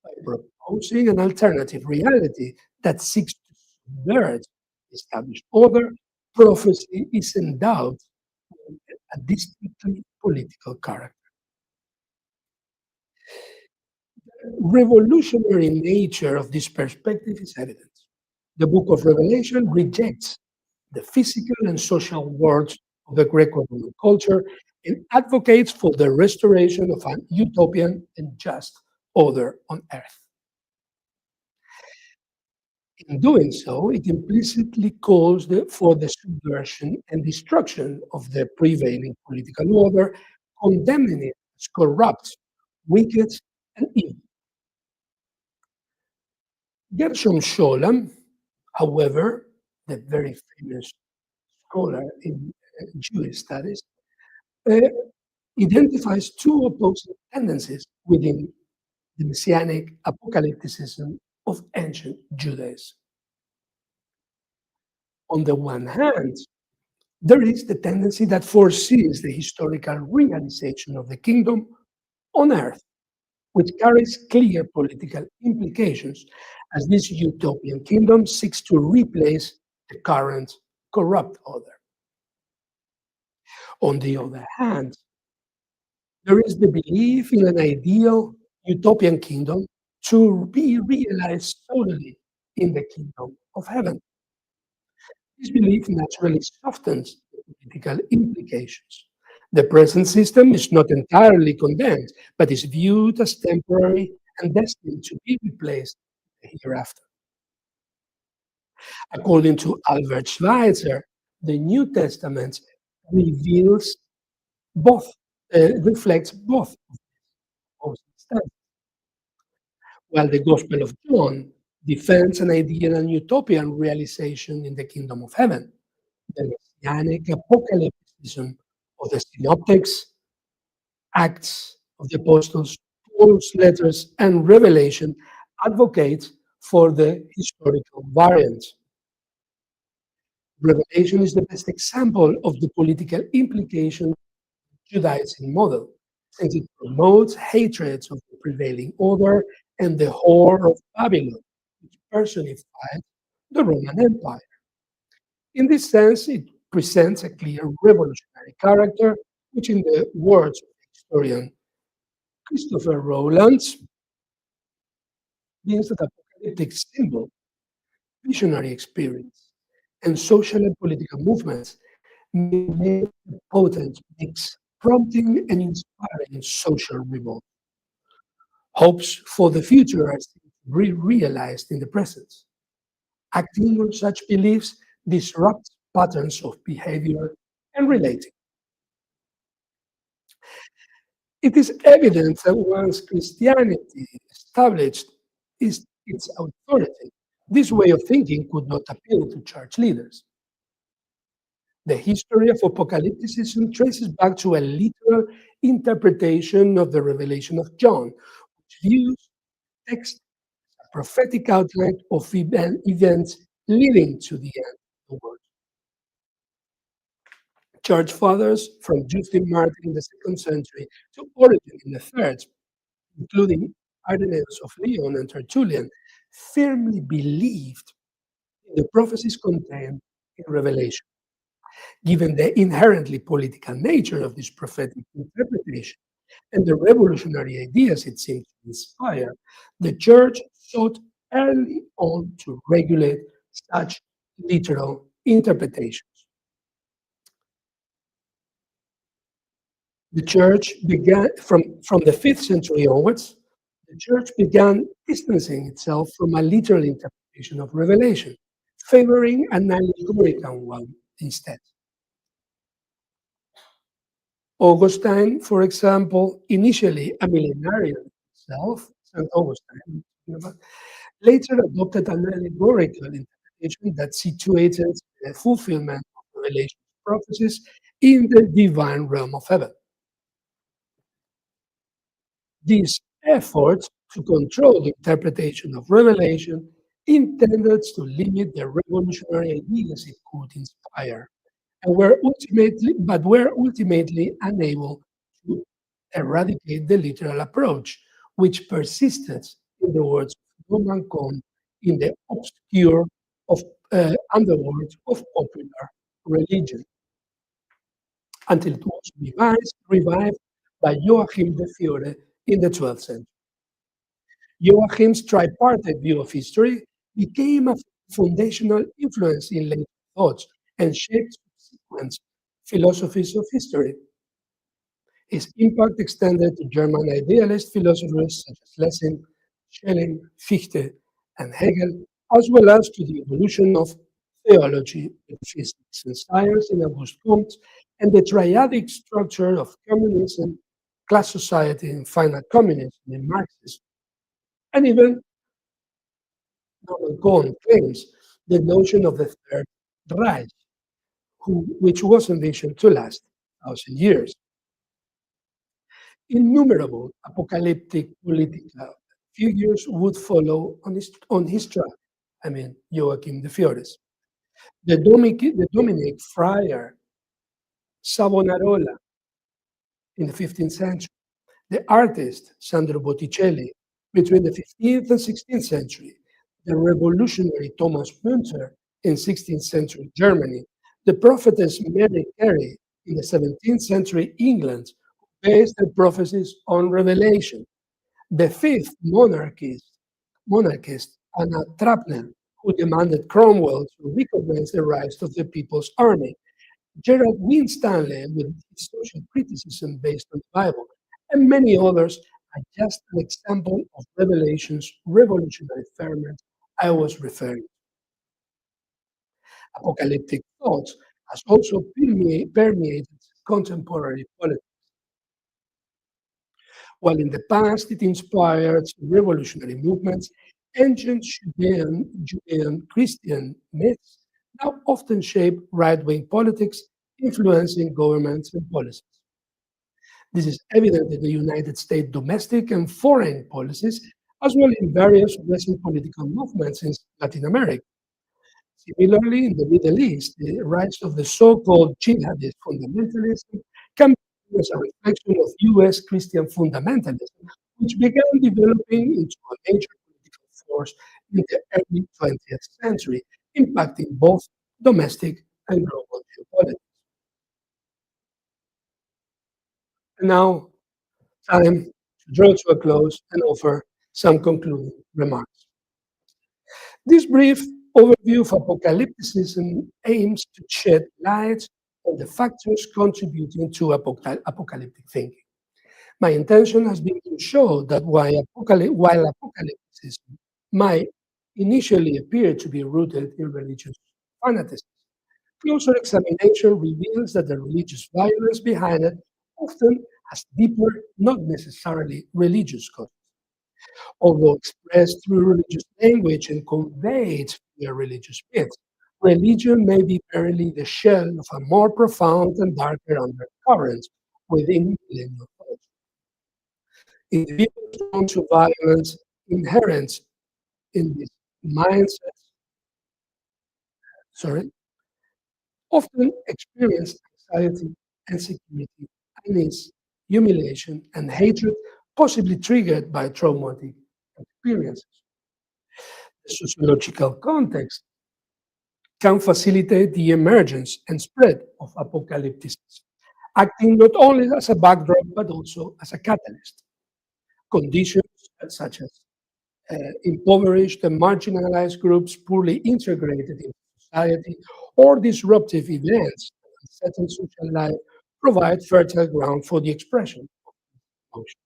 By proposing an alternative reality that seeks to subvert established order, prophecy is endowed with a distinctly political character. Revolutionary nature of this perspective is evident. The book of Revelation rejects the physical and social worlds of the Greco-Roman culture and advocates for the restoration of an utopian and just order on earth. In doing so, it implicitly calls for the subversion and destruction of the prevailing political order, condemning it as corrupt, wicked, and evil. Gershom Scholem, however, the very famous scholar in Jewish studies, uh, identifies two opposing tendencies within the messianic apocalypticism of ancient Judaism. On the one hand, there is the tendency that foresees the historical realization of the kingdom on earth, which carries clear political implications, as this utopian kingdom seeks to replace the current corrupt order. On the other hand, there is the belief in an ideal utopian kingdom to be realized solely in the kingdom of heaven. This belief naturally softens the political implications. The present system is not entirely condemned, but is viewed as temporary and destined to be replaced hereafter. According to Albert Schweitzer, the New Testament reveals both, reflects both of these. While the Gospel of John defends an ideal and utopian realization in the kingdom of heaven, the messianic apocalypticism of the synoptics, Acts of the Apostles, Paul's letters, and Revelation advocate for the historical variant. Revelation is the best example of the political implication of the Judaism model, since it promotes hatred of the prevailing order and the whore of Babylon, which personified the Roman Empire. In this sense, it presents a clear revolutionary character, which, in the words of the historian Christopher Rowlands, means that apocalyptic symbol, visionary experience, and social and political movements may make a potent mix, prompting and inspiring social revolt. Hopes for the future are realized in the present. Acting on such beliefs disrupts patterns of behavior and relating. It is evident that once Christianity established its authority This way of thinking could not appeal to church leaders. The history of apocalypticism traces back to a literal interpretation of the revelation of John, which views text as a prophetic outline of events leading to the end of the world. Church fathers from Justin Martyr in the 2nd century to Origen in the 3rd, including Irenaeus of Lyon and Tertullian, firmly believed in the prophecies contained in Revelation. Given the inherently political nature of this prophetic interpretation and the revolutionary ideas it seemed to inspire, the Church sought early on to regulate such literal interpretations. The Church began, from the 5th century onwards, the Church began distancing itself from a literal interpretation of Revelation, favoring an allegorical one instead. Augustine, for example, initially a millenarian himself, St. Augustine, later adopted an allegorical interpretation that situated the fulfillment of Revelation's prophecies in the divine realm of heaven. This effort to control the interpretation of Revelation intended to limit the revolutionary ideas it could inspire, and were ultimately unable to eradicate the literal approach, which persisted, in the words of Norman Cohn, in the obscure underworld of popular religion, until it was revived by Joachim de Fiore in the 12th century. Joachim's tripartite view of history became a foundational influence in later thoughts and shaped subsequent philosophies of history. His impact extended to German idealist philosophers such as Lessing, Schelling, Fichte, and Hegel, as well as to the evolution of theology, physics, and science in Auguste Comte, and the triadic structure of communism, class society, and final communism in Marxism. And even Norman Cohn claims the notion of the Third Reich, which was envisioned to last 1,000 years. Innumerable apocalyptic political figures would follow on his track. I mean, Joachim de Fiores. The Dominic friar Savonarola in the 15th century, the artist Sandro Botticelli between the 15th and 16th century, the revolutionary Thomas Müntzer in 16th century Germany, the prophetess Mary Carey in the 17th century England, who based their prophecies on Revelation, the fifth monarchist Anna Trapner, who demanded Cromwell to recognize the rights of the People's Army, Gerald Winstanley with his social criticism based on the Bible, and many others are just an example of Revelation's revolutionary ferment I was referring to. Apocalyptic thought has also permeated contemporary politics. While in the past it inspired revolutionary movements, ancient Judean Christian myths now often shape right-wing politics, influencing governments and policies. This is evident in the United States domestic and foreign policies, as well in various recent political movements in Latin America. Similarly, in the Middle East, the rise of the so-called jihadist fundamentalism can be as a reflection of U.S. Christian fundamentalism, which began developing into a major political force in the early 20th century, impacting both domestic and global geopolitics. And now, time to draw to a close and offer some concluding remarks. This brief overview of apocalypticism aims to shed light on the factors contributing to apocalyptic thinking. My intention has been to show that while apocalypticism might initially appear to be rooted in religious fanaticism, closer examination reveals that the religious violence behind it often has deeper, not necessarily religious causes. Although expressed through religious language and conveyed via religious myths, religion may be merely the shell of a more profound and darker undercurrent within millennial culture. Individuals drawn to violence inherent in this mindset, often experience anxiety, insecurity, unease, humiliation, and hatred, possibly triggered by traumatic experiences. The sociological context can facilitate the emergence and spread of apocalypticism, acting not only as a backdrop but also as a catalyst. Conditions such as impoverished and marginalized groups poorly integrated in society or disruptive events in certain social life provide fertile ground for the expression of emotion.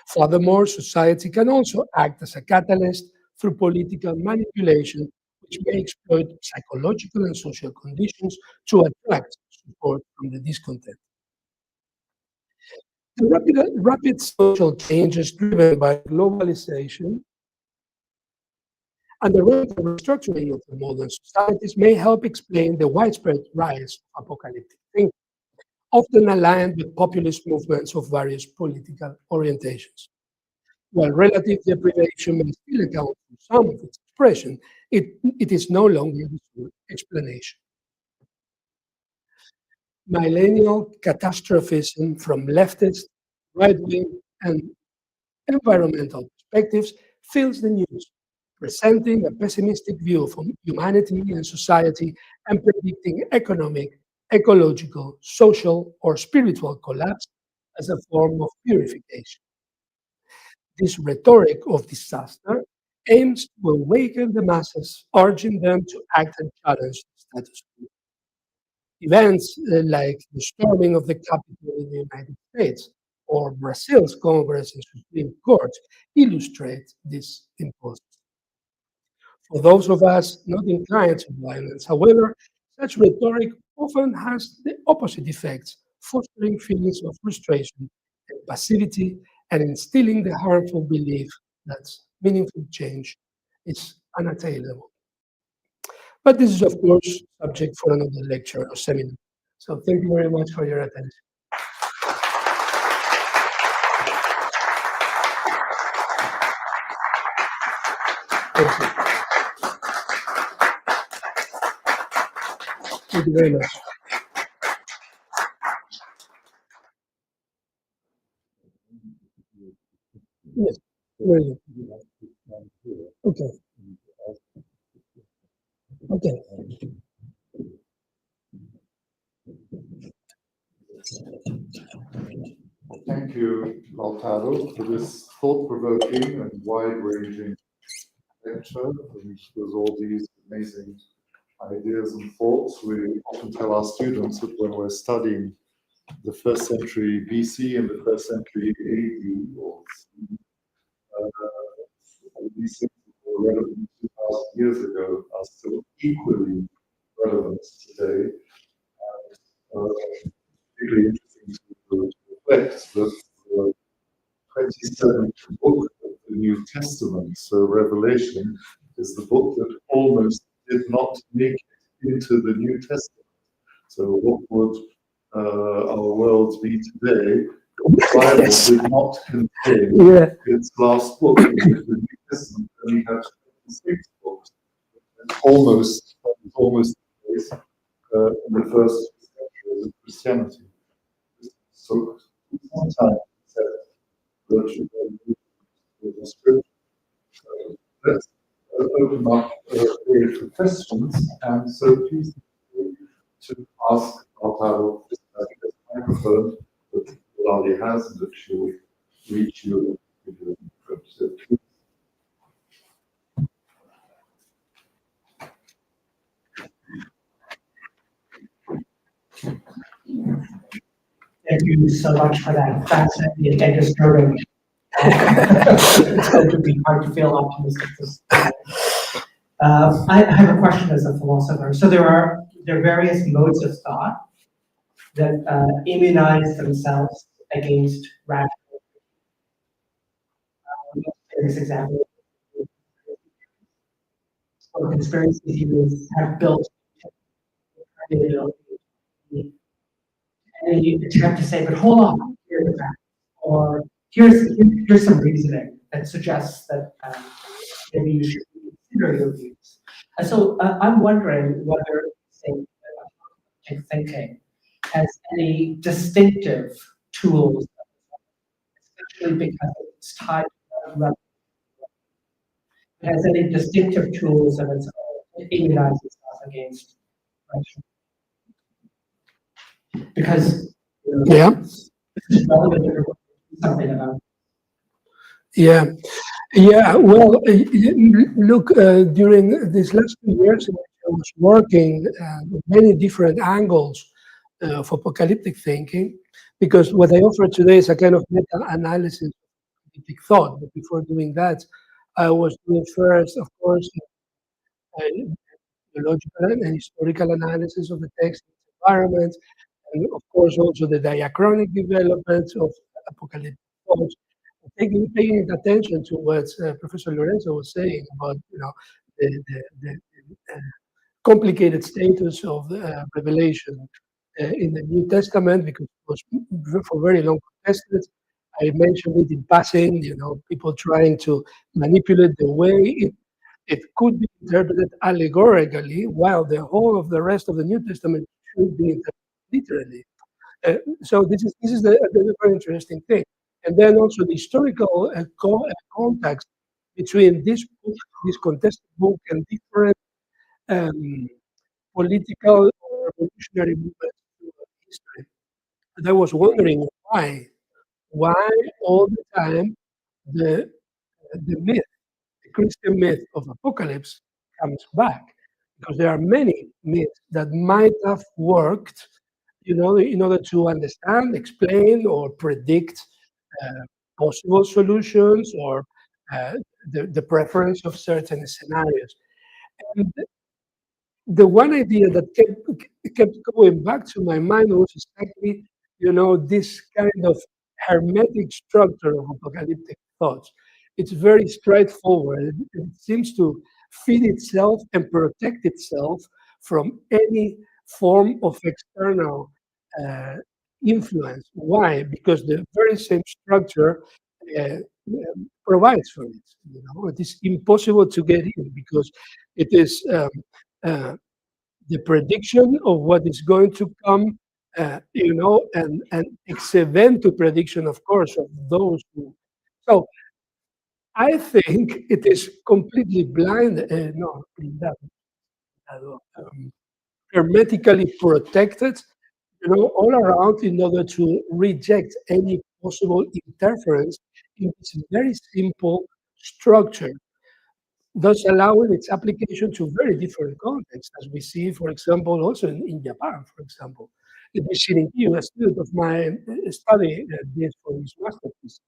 Furthermore, society can also act as a catalyst through political manipulation, which may exploit psychological and social conditions to attract support from the discontent. The rapid social changes driven by globalization and the radical restructuring of the modern societies may help explain the widespread rise of apocalyptic thinking, often aligned with populist movements of various political orientations. While relative deprivation may still account for some of its expression, it is no longer the sole explanation. Millennial catastrophism from leftist, right-wing, and environmental perspectives fills the news, presenting a pessimistic view of humanity and society and predicting economic, ecological, social, or spiritual collapse as a form of purification. This rhetoric of disaster aims to awaken the masses, urging them to act and challenge the status quo. Events like the storming of the Capitol in the United States or Brazil's Congress and Supreme Court illustrate this impulse. For those of us not inclined to violence, however, such rhetoric often has the opposite effects, fostering feelings of frustration and passivity and instilling the harmful belief that meaningful change is unattainable. But this is, of course, subject for another lecture or seminar. So thank you very much for your attention. Thank you. Thank you very much. Yes, very good. Okay. Okay. Thank you, Lautaro, for this thought-provoking and wide-ranging lecture, and with all these amazing ideas and thoughts. We often tell our students that when we're studying the first century BC and the first century AD, or these things that were relevant 2,000 years ago are still equally relevant today. And particularly interesting to reflect that the 27th book of the New Testament, so Revelation, is the book that almost did not make it into the New Testament. So what would our world be today? The Bible did not contain its last book. The New Testament only had 26 books. It's almost the case in the first centuries of Christianity. So sometimes virtually with the scripture. Let's open up for questions, and so please to ask Lautaro this microphone that Lali has, and that she will reach you. Thank you so much for that fascinating and disturbing. It's going to be hard to feel optimistic. I have a question as a philosopher. So there are various modes of thought that immunize themselves against rational. this example, or conspiracy theories have built any attempt to say, but hold on, here's the fact, or here's some reasoning that suggests that maybe you should consider your views. And so I'm wondering whether, say, thinking has any distinctive tools, especially because it's tied to it has any distinctive tools of its own to immunize itself against corruption. Because Yeah. this is relevant to something about. Yeah, yeah. Well, look, during these last 2 years, I was working with many different angles of apocalyptic thinking, because what I offer today is a kind of meta-analysis of apocalyptic thought. But before doing that, I was doing first, of course, theological and historical analysis of the text environment, and of course also the diachronic developments of apocalyptic thoughts. Paying attention to what Professor Lourenço was saying about, the complicated status of Revelation in the New Testament, because it was for very long contested. I mentioned it in passing, people trying to manipulate the way it could be interpreted allegorically, while the whole of the rest of the New Testament should be interpreted literally. So this is the very interesting thing. And then also the historical context between this book, this contested book, and different political or revolutionary movements throughout history. And I was wondering why all the time the myth, the Christian myth of apocalypse comes back, because there are many myths that might have worked, in order to understand, explain, or predict possible solutions, or the preference of certain scenarios. And the one idea that kept going back to my mind was exactly, this kind of hermetic structure of apocalyptic thoughts. It's very straightforward. It seems to feed itself and protect itself from any form of external influence. Why? Because the very same structure uh, provides for it. It is impossible to get in, because it is the prediction of what is going to come, and ex eventu prediction, of course, of those who. So I think it is completely blind, hermetically protected, all around, in order to reject any possible interference in this very simple structure, thus allowing its application to very different contexts, as we see, for example, also in Japan, for example. In Shinichi, a student of mine, study this for his master's thesis,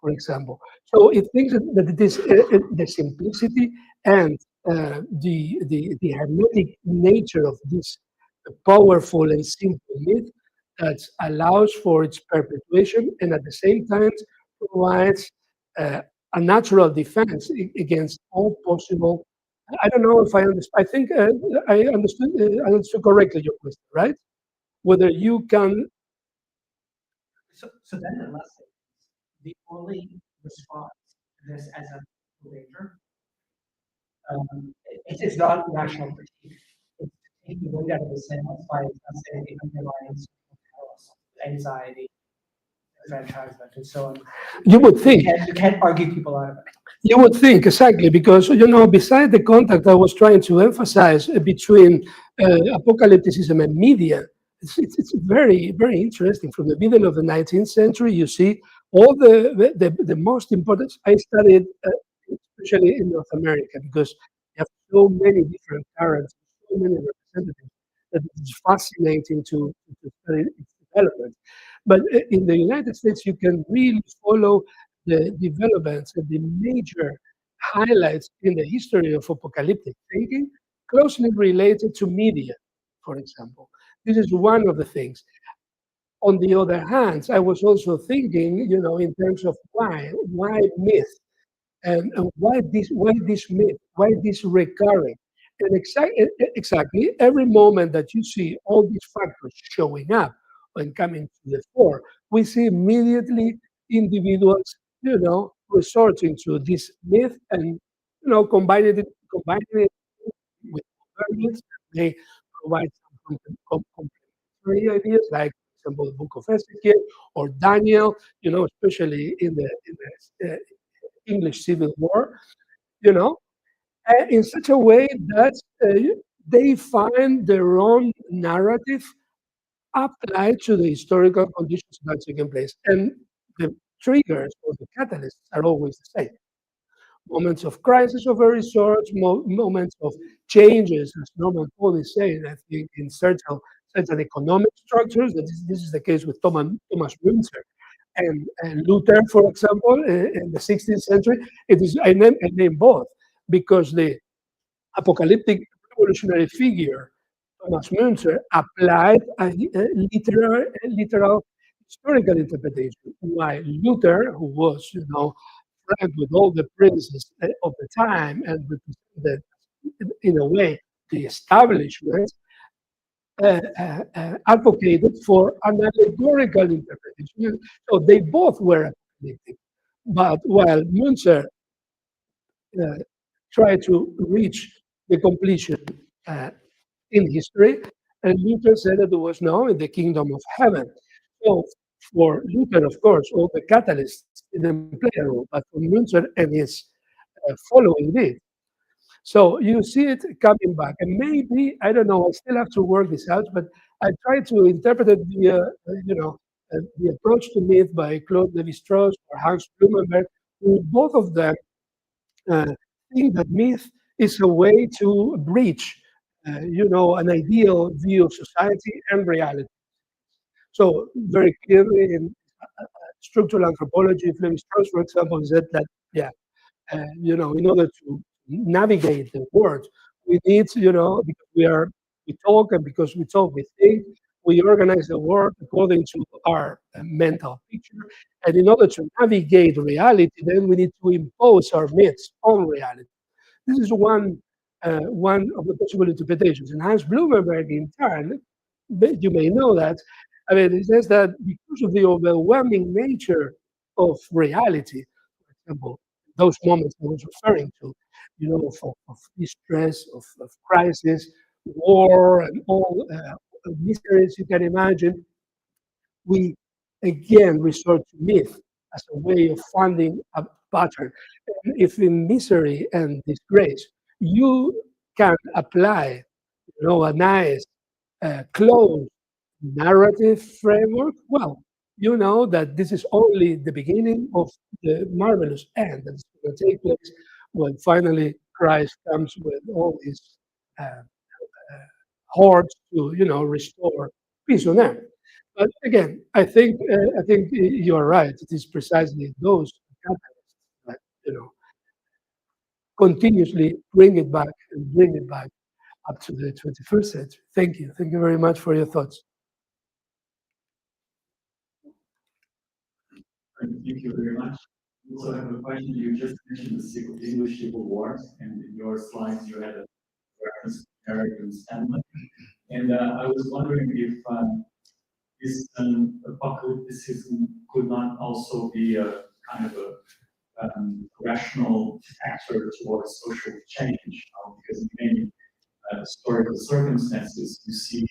for example. So it thinks that it is the simplicity and the hermetic nature of this powerful and simple myth that allows for its perpetuation, and at the same time provides a natural defense against all possible. I don't know if I understand. I think I understood correctly your question, right? Whether you can. So then, unless the only response to this as a danger, it is not rational critique. It's taking the wind out of the sails by saying the underlying anxiety, enfranchisement, and so on. You would think. You can't argue people out of it. You would think, exactly, because, beside the contact I was trying to emphasize between apocalypticism and media, it's very, very interesting. From the middle of the 19th century, you see all the most important. I studied, especially in North America, because you have so many different currents, so many representatives, that it's fascinating to study its development. But in the United States, you can really follow the developments and the major highlights in the history of apocalyptic thinking, closely related to media, for example. This is one of the things. On the other hand, I was also thinking, in terms of why myth? And why this myth? Why this recurring? And exactly every moment that you see all these factors showing up and coming to the fore, we see immediately individuals, resorting to this myth and combining it with other myths. They provide some complementary ideas, like for example the Book of Ezekiel or Daniel, especially in the English Civil War, in such a way that they find their own narrative applied to the historical conditions that are taking place. And the triggers or the catalysts are always the same. Moments of crisis of every sort, moments of changes, as Norman Paul is saying, I think, in certain economic structures. This is the case with Thomas Müntzer and Luther, for example, in the 16th century. I name both because the apocalyptic revolutionary figure, Thomas Müntzer, applied a literal historical interpretation, while Luther, who was, friend with all the princes of the time and represented, in a way, the establishment, advocated for an allegorical interpretation. So they both were apocalyptic. But while Müntzer tried to reach the completion in history, and Luther said that there was now in the kingdom of heaven. So for Luther, of course, all the catalysts didn't play a role, but for Müntzer and his following did. So you see it coming back, and maybe, I don't know, I still have to work this out, but I try to interpret it via, the approach to myth by Claude Lévi-Strauss or Hans Blumenberg, who both of them think that myth is a way to breach, an ideal view of society and reality. So very clearly in structural anthropology, Lévi-Strauss, for example, said that, in order to navigate the world, we need, because we talk, and because we talk, we think, we organize the world according to our mental picture. And in order to navigate reality, then we need to impose our myths on reality. This is one of the possible interpretations. And Hans Blumenberg, in turn, you may know that, he says that because of the overwhelming nature of reality, for example, those moments I was referring to, of distress, of crisis, war, and all mysteries you can imagine, we again resort to myth as a way of finding a pattern. And if in misery and disgrace you can apply, a nice, closed narrative framework, well, you know that this is only the beginning of the marvelous end that's going to take place when finally Christ comes with all these hordes to, restore peace on earth. But again, I think you are right. It is precisely those catalysts that, continuously bring it back up to the 21st century. Thank you. Thank you very much for your thoughts. Thank you very much. I also have a question. You just mentioned the English Civil Wars, and in your slides you had a reference to American Stanley. And I was wondering if this apocalypticism could not also be a kind of a rational factor towards social change, because in many historical circumstances, you see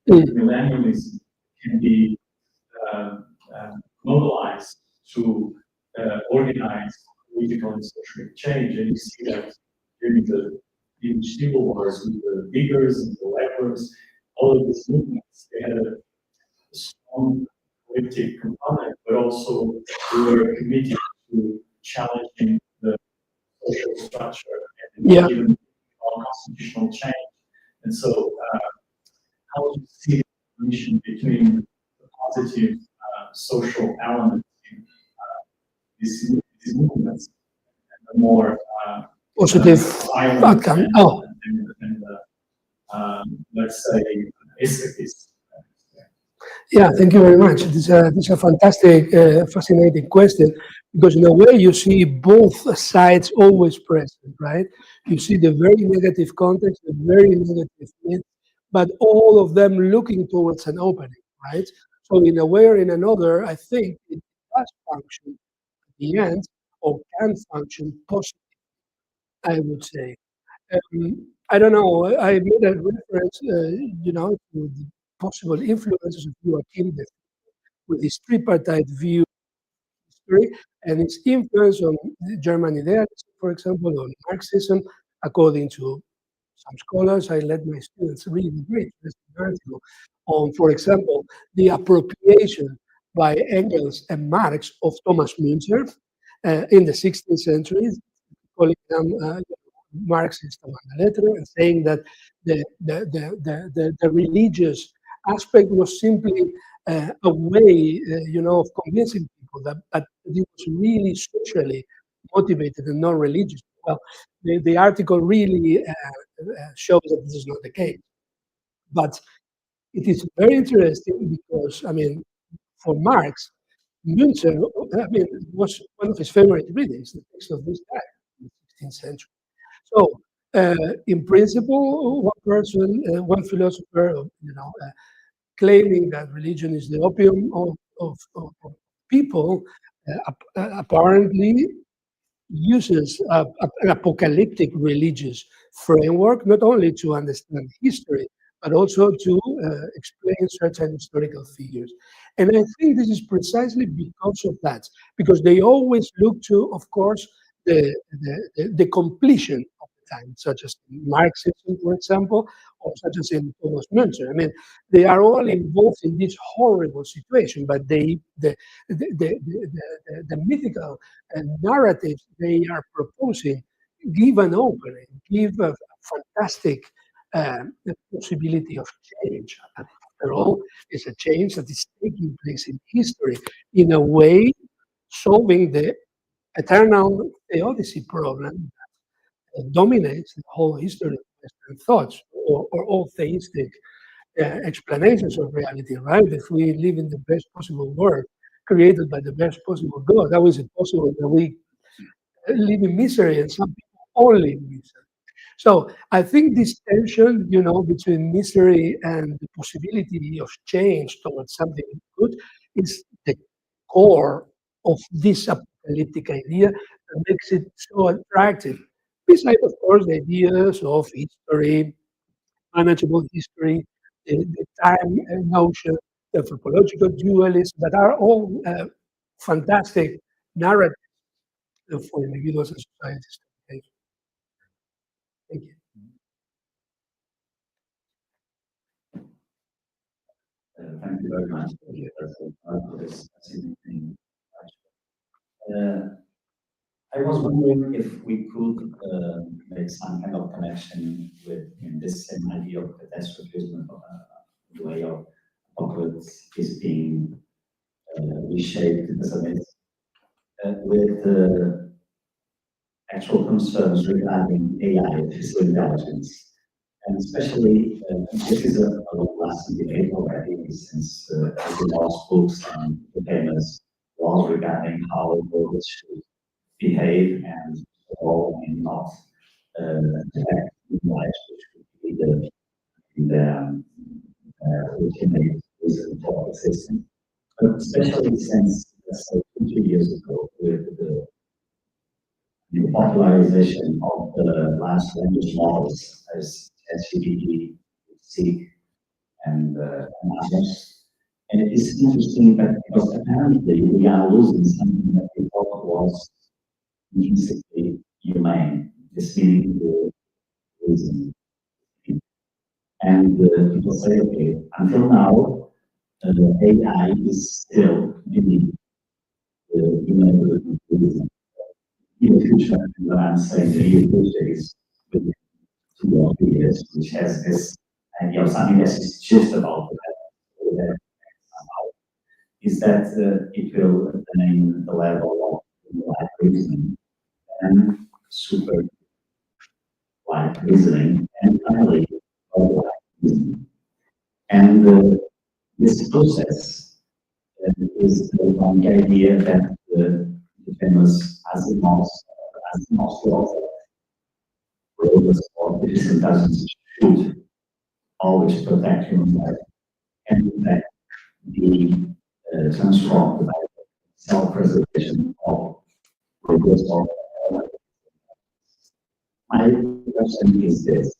millennialism can be mobilized to organize political and social change, and you see that during the civil wars with the diggers and the lepers, all of these movements, they had a strong politic component, but also they were committed to challenging the social structure and even constitutional change. And so, how do you see the relation between the positive social elements in these movements and the more positive outcome? And let's say escapist. Yeah, thank you very much. This is a fantastic, fascinating question, Because in a way you see both sides always present, right? You see the very negative context, the very negative myth, but all of them looking towards an opening, right? So in a way or in another, I think it does function at the end, or can function positively, I would say. I don't know. I made a reference, to the possible influences of Joachim with his tripartite view history and its influence on German idealism, for example, on Marxism, according to some scholars. I let my students read a great article on, for example, the appropriation by Engels and Marx of Thomas Münzer in the 16th century, calling them Marxist letter, and saying that the religious aspect was simply a way, of convincing people that it was really socially motivated and not religious. Well, the article really shows that this is not the case. But it is very interesting because, I mean, for Marx, Münzer, was one of his favorite readings, the text of this guy in the 16th century. So, in principle, one person, one philosopher, claiming that religion is the opium of people, apparently uses an apocalyptic religious framework, not only to understand history, but also to explain certain historical figures. And I think this is precisely because of that, because they always look to, of course, the completion of the time, such as Marxism, for example, or such as in Thomas Münzer. I mean, they are all involved in this horrible situation, but the mythical narratives they are proposing give an opening, give a fantastic possibility of change. After all, it's a change that is taking place in history in a way solving the eternal theodicy problem that dominates the whole history of Western thoughts, or all theistic explanations of reality, right? If we live in the best possible world, created by the best possible God, how is it possible that we live in misery and some people only in misery? So I think this tension, between misery and the possibility of change towards something good is the core of this apocalyptic idea that makes it so attractive. Besides, of course, the ideas of history, manageable history, the time notion, the anthropological dualism, that are all fantastic narratives for individuals and societies. Thank you. Thank you very much for this fascinating. I was wondering if we could make some kind of connection with this same idea of catastrophism, the way of apocalypse is being reshaped as a myth, with actual concerns regarding AI, artificial intelligence. And especially, this is a long-lasting debate already since the last books and the famous laws regarding how robots should behave and all and not affect human lives, which would be the ultimate reason for existence. But especially since, let's say, 2 years ago, with the popularization of the large language models as ChatGPT, DeepSeek, and others. And it is interesting that because apparently we are losing something that we thought was intrinsically humane, this meaning the reason. And people say, okay, until now, AI is still beneath the human reason. In the future, what I'm saying, the near future is within 2 or 3 years, which has this idea of something that is just about that somehow, is that it will attain the level of life reasoning and super life reasoning and finally life reasoning. And this process is on the idea that famous Asimov's law that artificial intelligence should always protect human life and protect the transformed by self-preservation of robots or my question is this.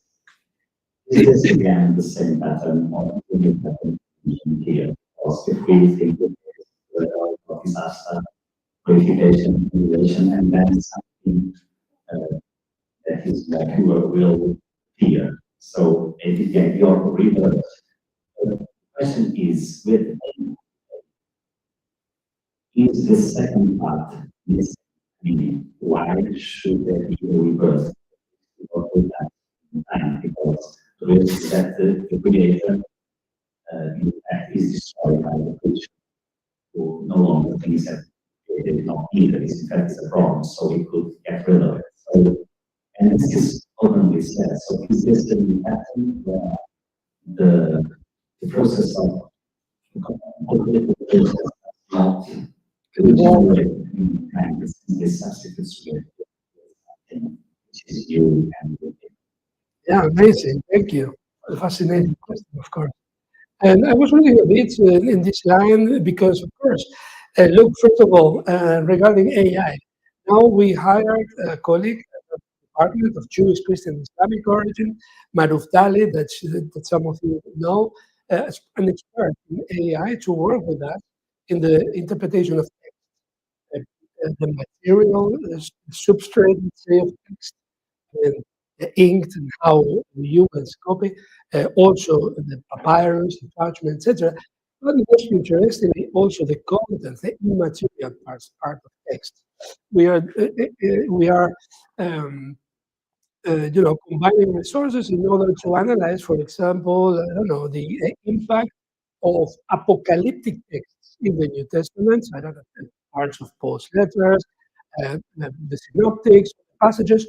Is this again the same pattern of here? Because if we think of disaster, purification, innovation, and then something that is like real fear. So if you get your reverse, the question is with is the second part missing? Meaning, why should there be a reverse? Because the risk is that the creator in fact is destroyed by the creature who no longer thinks that they did not need it. In fact, it's a problem, so we could get rid of it. So, and this is openly said. So is this the pattern where the process of political process not this substitutes with which is you and Yeah, amazing. Thank you. A fascinating question, of course. And I was reading a bit in this line because, of course, look, first of all, regarding AI, now we hired a colleague at the Department of Jewish, Christian, Islamic origin, Maruf Dali, that some of you know, as an expert in AI to work with us in the interpretation of text, the material, the substrate, let's say, of text, and the inked and how humans copy, also the papyrus, the parchment, etc. But most interestingly, also the content, the immaterial part of text. We are combining resources in order to analyze, for example, I don't know, the impact of apocalyptic texts in the New Testament. I don't know, parts of Paul's letters, the synoptics, passages,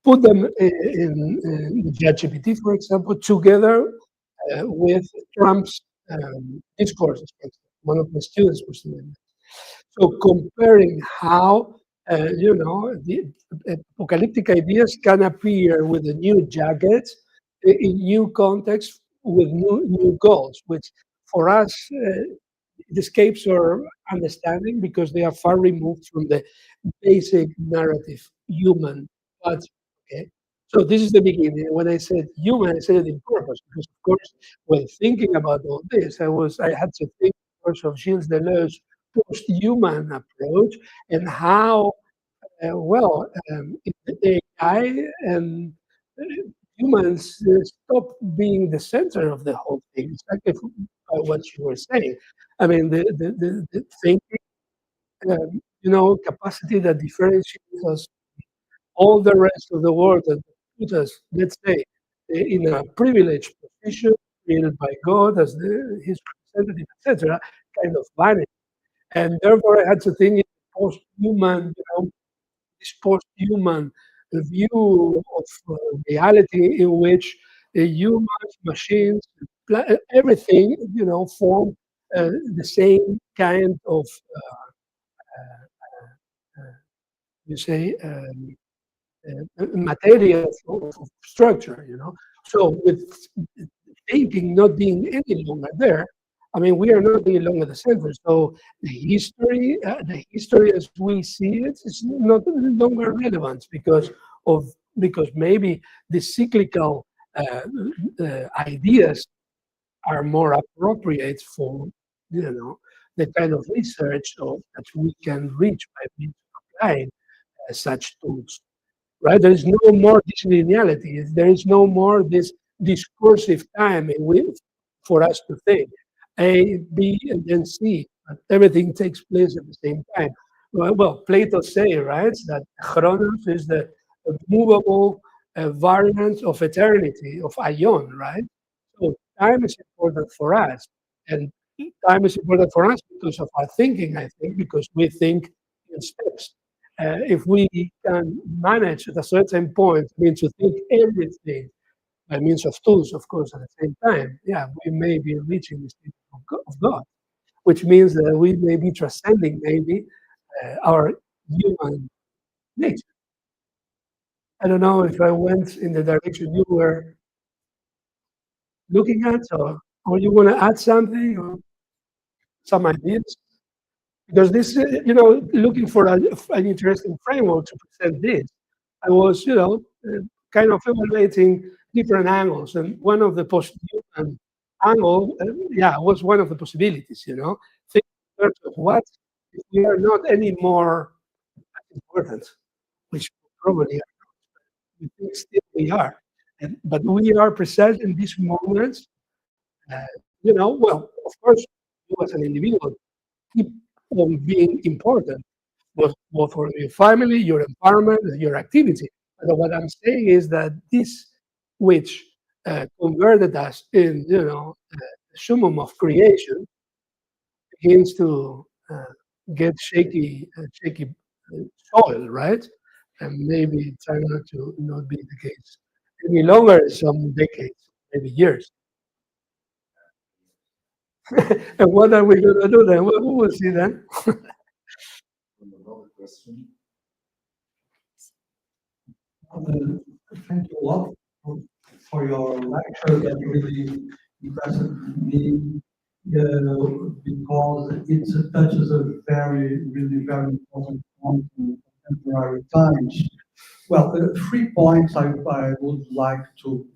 put them in ChatGPT, for example, together with Trump's discourses. One of my students was doing that. So comparing how the apocalyptic ideas can appear with a new jacket in new context with new goals, which for us it escapes our understanding because they are far removed from the basic narrative human. But okay, so this is the beginning. When I said human, I said it in purpose because, of course, when thinking about all this, I had to think, of course, of Gilles Deleuze's post-human approach and how AI and humans stop being the center of the whole thing. Exactly what you were saying. I mean, the thinking, capacity that differentiates us all the rest of the world and put us, let's say, in a privileged position created by God as His representative, etc., kind of vanished. And therefore, I had to think in post-human, this post-human view of reality in which humans, machines, everything, form the same kind of, you say, material of structure, So with thinking not being any longer there, I mean, we are not any longer the center. So the history as we see it is not any longer relevant because maybe the cyclical ideas are more appropriate for the kind of research that we can reach by applying such tools. Right? There is no more this linearity. There is no more this discursive time for us to think. A, B, and then C. But everything takes place at the same time. Well, Plato say, right, that chronos is the movable variant of eternity, of aion, right? So time is important for us. And time is important for us because of our thinking, I think, because we think in steps. If we can manage at a certain point, to think everything by means of tools, of course, at the same time, we may be reaching the state of God, which means that we may be transcending maybe our human nature. I don't know if I went in the direction you were looking at, or you want to add something or some ideas? Because this, looking for an interesting framework to present this, I was, kind of evaluating different angles, and one of the human angle, was one of the possibilities. Think in terms of what if we are not any more important, which probably we think still we are, but we are present in these moments. Well, of course, you as an individual keep on being important, both for your family, your environment, and your activity. But what I'm saying is that this, which converted us in, the summum of creation, begins to get shaky soil, right? And maybe it turned out to not be the case any longer in some decades, maybe years. And what are we going to do then? Well, we will see then. Another question. Thank you a lot for your lecture. That really impressed me because it touches a really very important point in contemporary times. Well, 3 points I would like to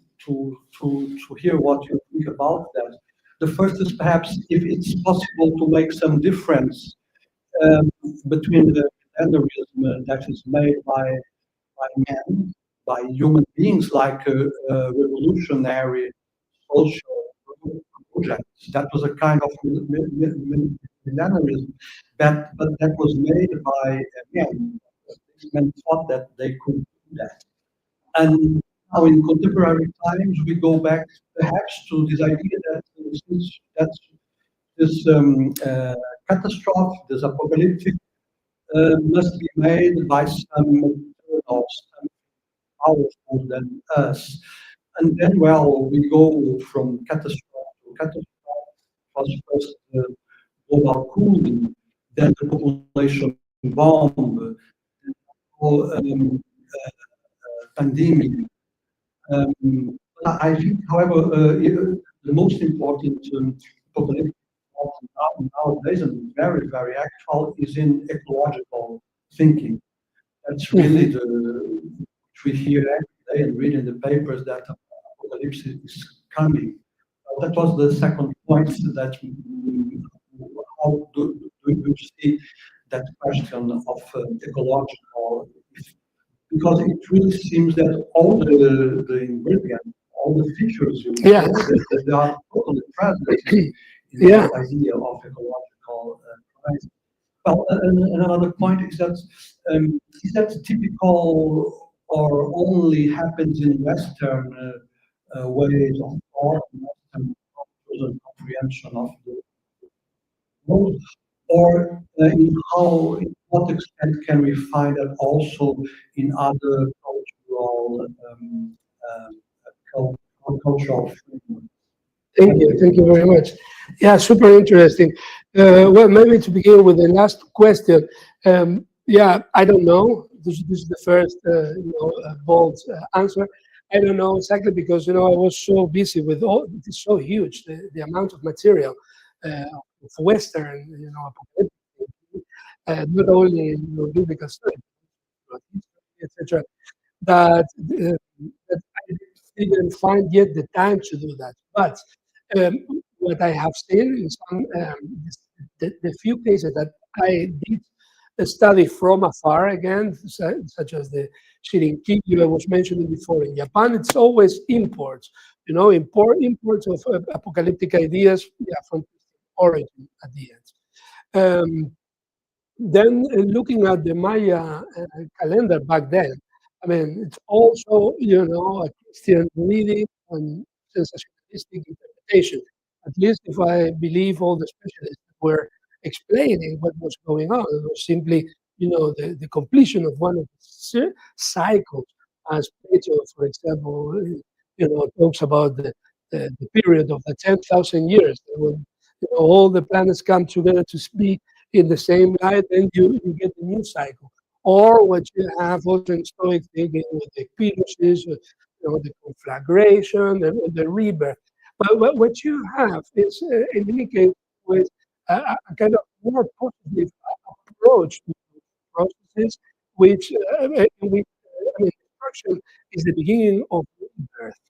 hear what you think about that. The first is perhaps if it's possible to make some difference between the genderism that is made by men, by human beings, like revolutionary social projects. That was a kind of millennialism, but that was made by men. Men thought that they could do that. And now in contemporary times, we go back perhaps to this idea that this catastrophe, this apocalyptic, must be made by some powerful than us. And then, well, we go from catastrophe to catastrophe. Was first global cooling, then the population bomb, pandemic. I think, however, the most important population nowadays and very, very actual is in ecological thinking. That's really which we hear every day and read in the papers that apocalypse is coming. That was the second point that how do you see that question of ecological, because it really seems that all the ingredients, all the features they are totally present in that idea of ecological crisis. Well, another point is that typical or only happens in Western ways of thought, Western and comprehension of the world, or in what extent can we find that also in other cultural frameworks? Thank you very much. Yeah, super interesting. Well, maybe to begin with the last question. I don't know. This is the first, bold answer. I don't know exactly because I was so busy with all. It's so huge the amount of material of Western, not only in biblical studies, but etc. That I didn't find yet the time to do that. But what I have seen in some the few cases that I did study from afar again, such as the Shirinkigyo I was mentioning before in Japan, it's always imports, imports of apocalyptic ideas from origin at the end. Then looking at the Maya calendar back then, I mean, it's also, a Christian reading and sensationalistic interpretation. At least if I believe all the specialists that were explaining what was going on, it was simply, the completion of one of the cycles, as Pedro, for example, talks about the period of the 10,000 years, when all the planets come together to be in the same light, then you get the new cycle. Or what you have also in Stoic thinking with the Pyrrhuses, the conflagration and the rebirth. But what you have is, in any case, with a kind of more positive approach to processes, which destruction is the beginning of rebirth.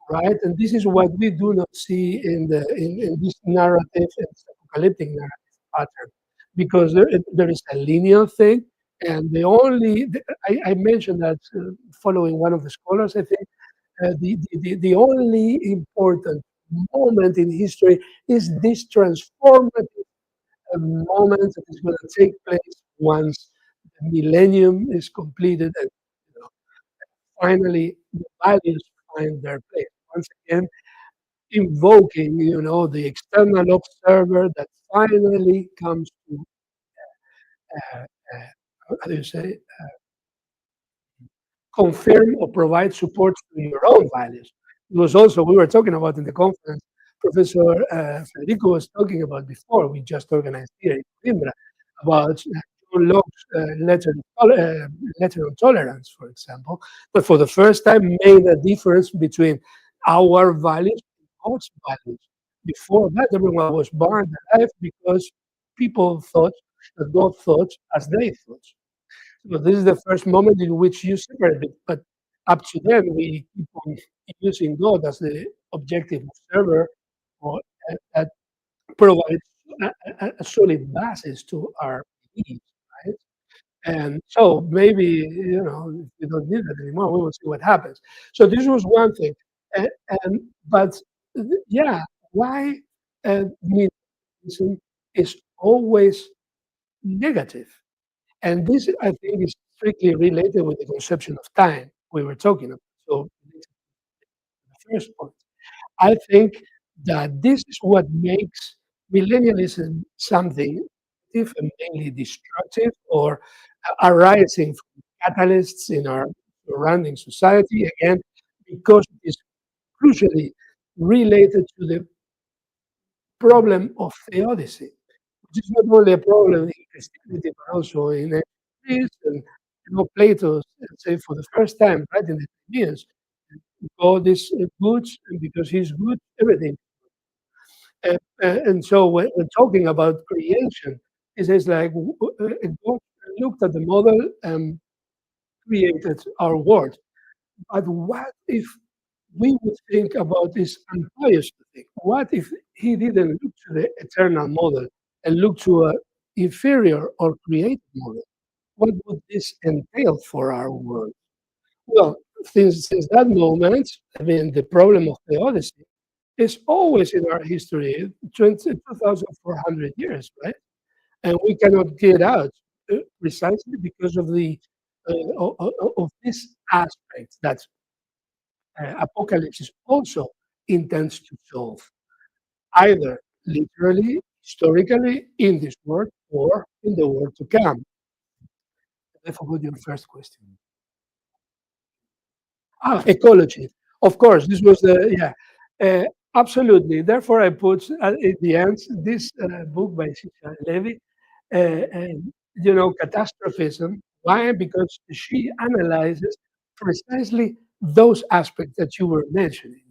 Right? And this is what we do not see in this narrative, in this apocalyptic narrative pattern, because there is a linear thing, and I mentioned that following one of the scholars, I think the only important moment in history is this transformative moment that is going to take place once the millennium is completed and finally the values find their place. Once again, invoking, the external observer that finally comes to, how do you say, confirm or provide support to your own values. It was also, we were talking about in the conference, Professor Frederico was talking about before, we just organized here in Coimbra, about John Locke's letter on tolerance, for example, but for the first time made a difference between our values and God's values. Before that, everyone was born alive because people thought that God thought as they thought. So this is the first moment in which you separate it. But up to then, we keep on using God as the objective observer, or that provides a solid basis to our beliefs, right? And so maybe, if we don't need that anymore, we will see what happens. So this was one thing. But yeah, why minimalism is always negative? And this, I think, is strictly related with the conception of time we were talking about. So, the first point, I think that this is what makes millennialism something negative and mainly destructive, or arising from catalysts in our surrounding society, again, because it is crucially related to the problem of theodicy, which is not only a problem in Christianity, but also in Greece and Plato say for the first time, right, in the Timaeus, God is good, and because He's good, everything. And so when talking about creation, it says like God looked at the model and created our world. But what if we would think about this unpious thing? What if He didn't look to the eternal model and look to an inferior or created model? What would this entail for our world? Well, since that moment, the problem of theodicy is always in our history, 2,400 years, right? And we cannot get out precisely because of of this aspect that Apocalypse also intends to solve, either literally, historically, in this world, or in the world to come. I forgot your first question. Ecology. Of course, this was absolutely. Therefore, I put at the end this book by Sisha Levy, catastrophism. Why? Because she analyzes precisely those aspects that you were mentioning.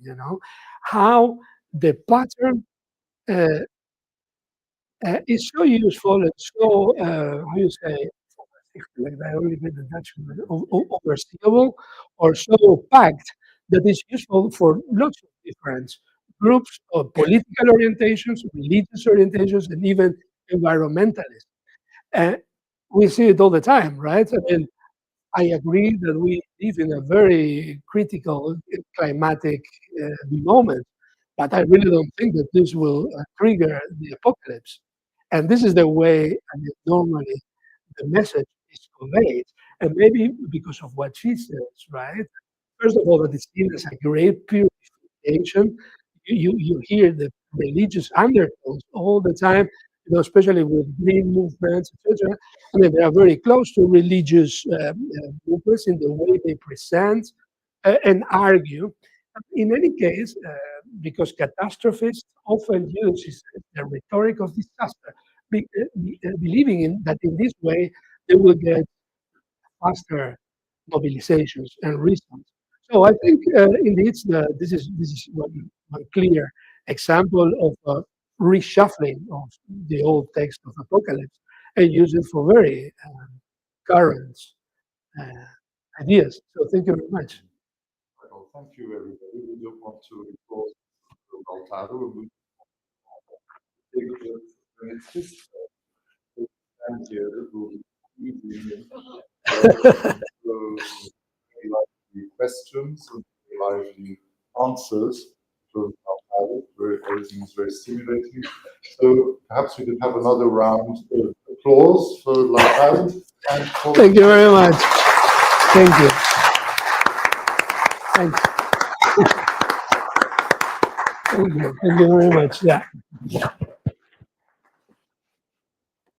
How the pattern is so useful and so how you say, like I only made the Dutch word, overseeable, or so packed that is useful for lots of different groups of political orientations, religious orientations, and even environmentalists. And we see it all the time, right? I agree that we live in a very critical climatic moment, but I really don't think that this will trigger the apocalypse. And this is the way normally the message is conveyed. And maybe because of what she says, right? First of all, that it's seen as a great purification. You hear the religious undertones all the time, especially with green movements, etc. They are very close to religious movements in the way they present and argue. In any case, because catastrophists often use the rhetoric of disaster, believing in that in this way they will get faster mobilizations and results. So I think indeed this is one clear example of reshuffling of the old text of Apocalypse and use it for very current ideas. So thank you very much. Well, thank you, everybody. We don't want to report Lautaro. We think that when it's his stand here, it will be easy. So, we like the questions and we like the answers from Lautaro. Everything is very stimulating. So perhaps we could have another round of applause for Lautaro. Thank you very much. Thank you. Thank you. Thank you very much. Yeah.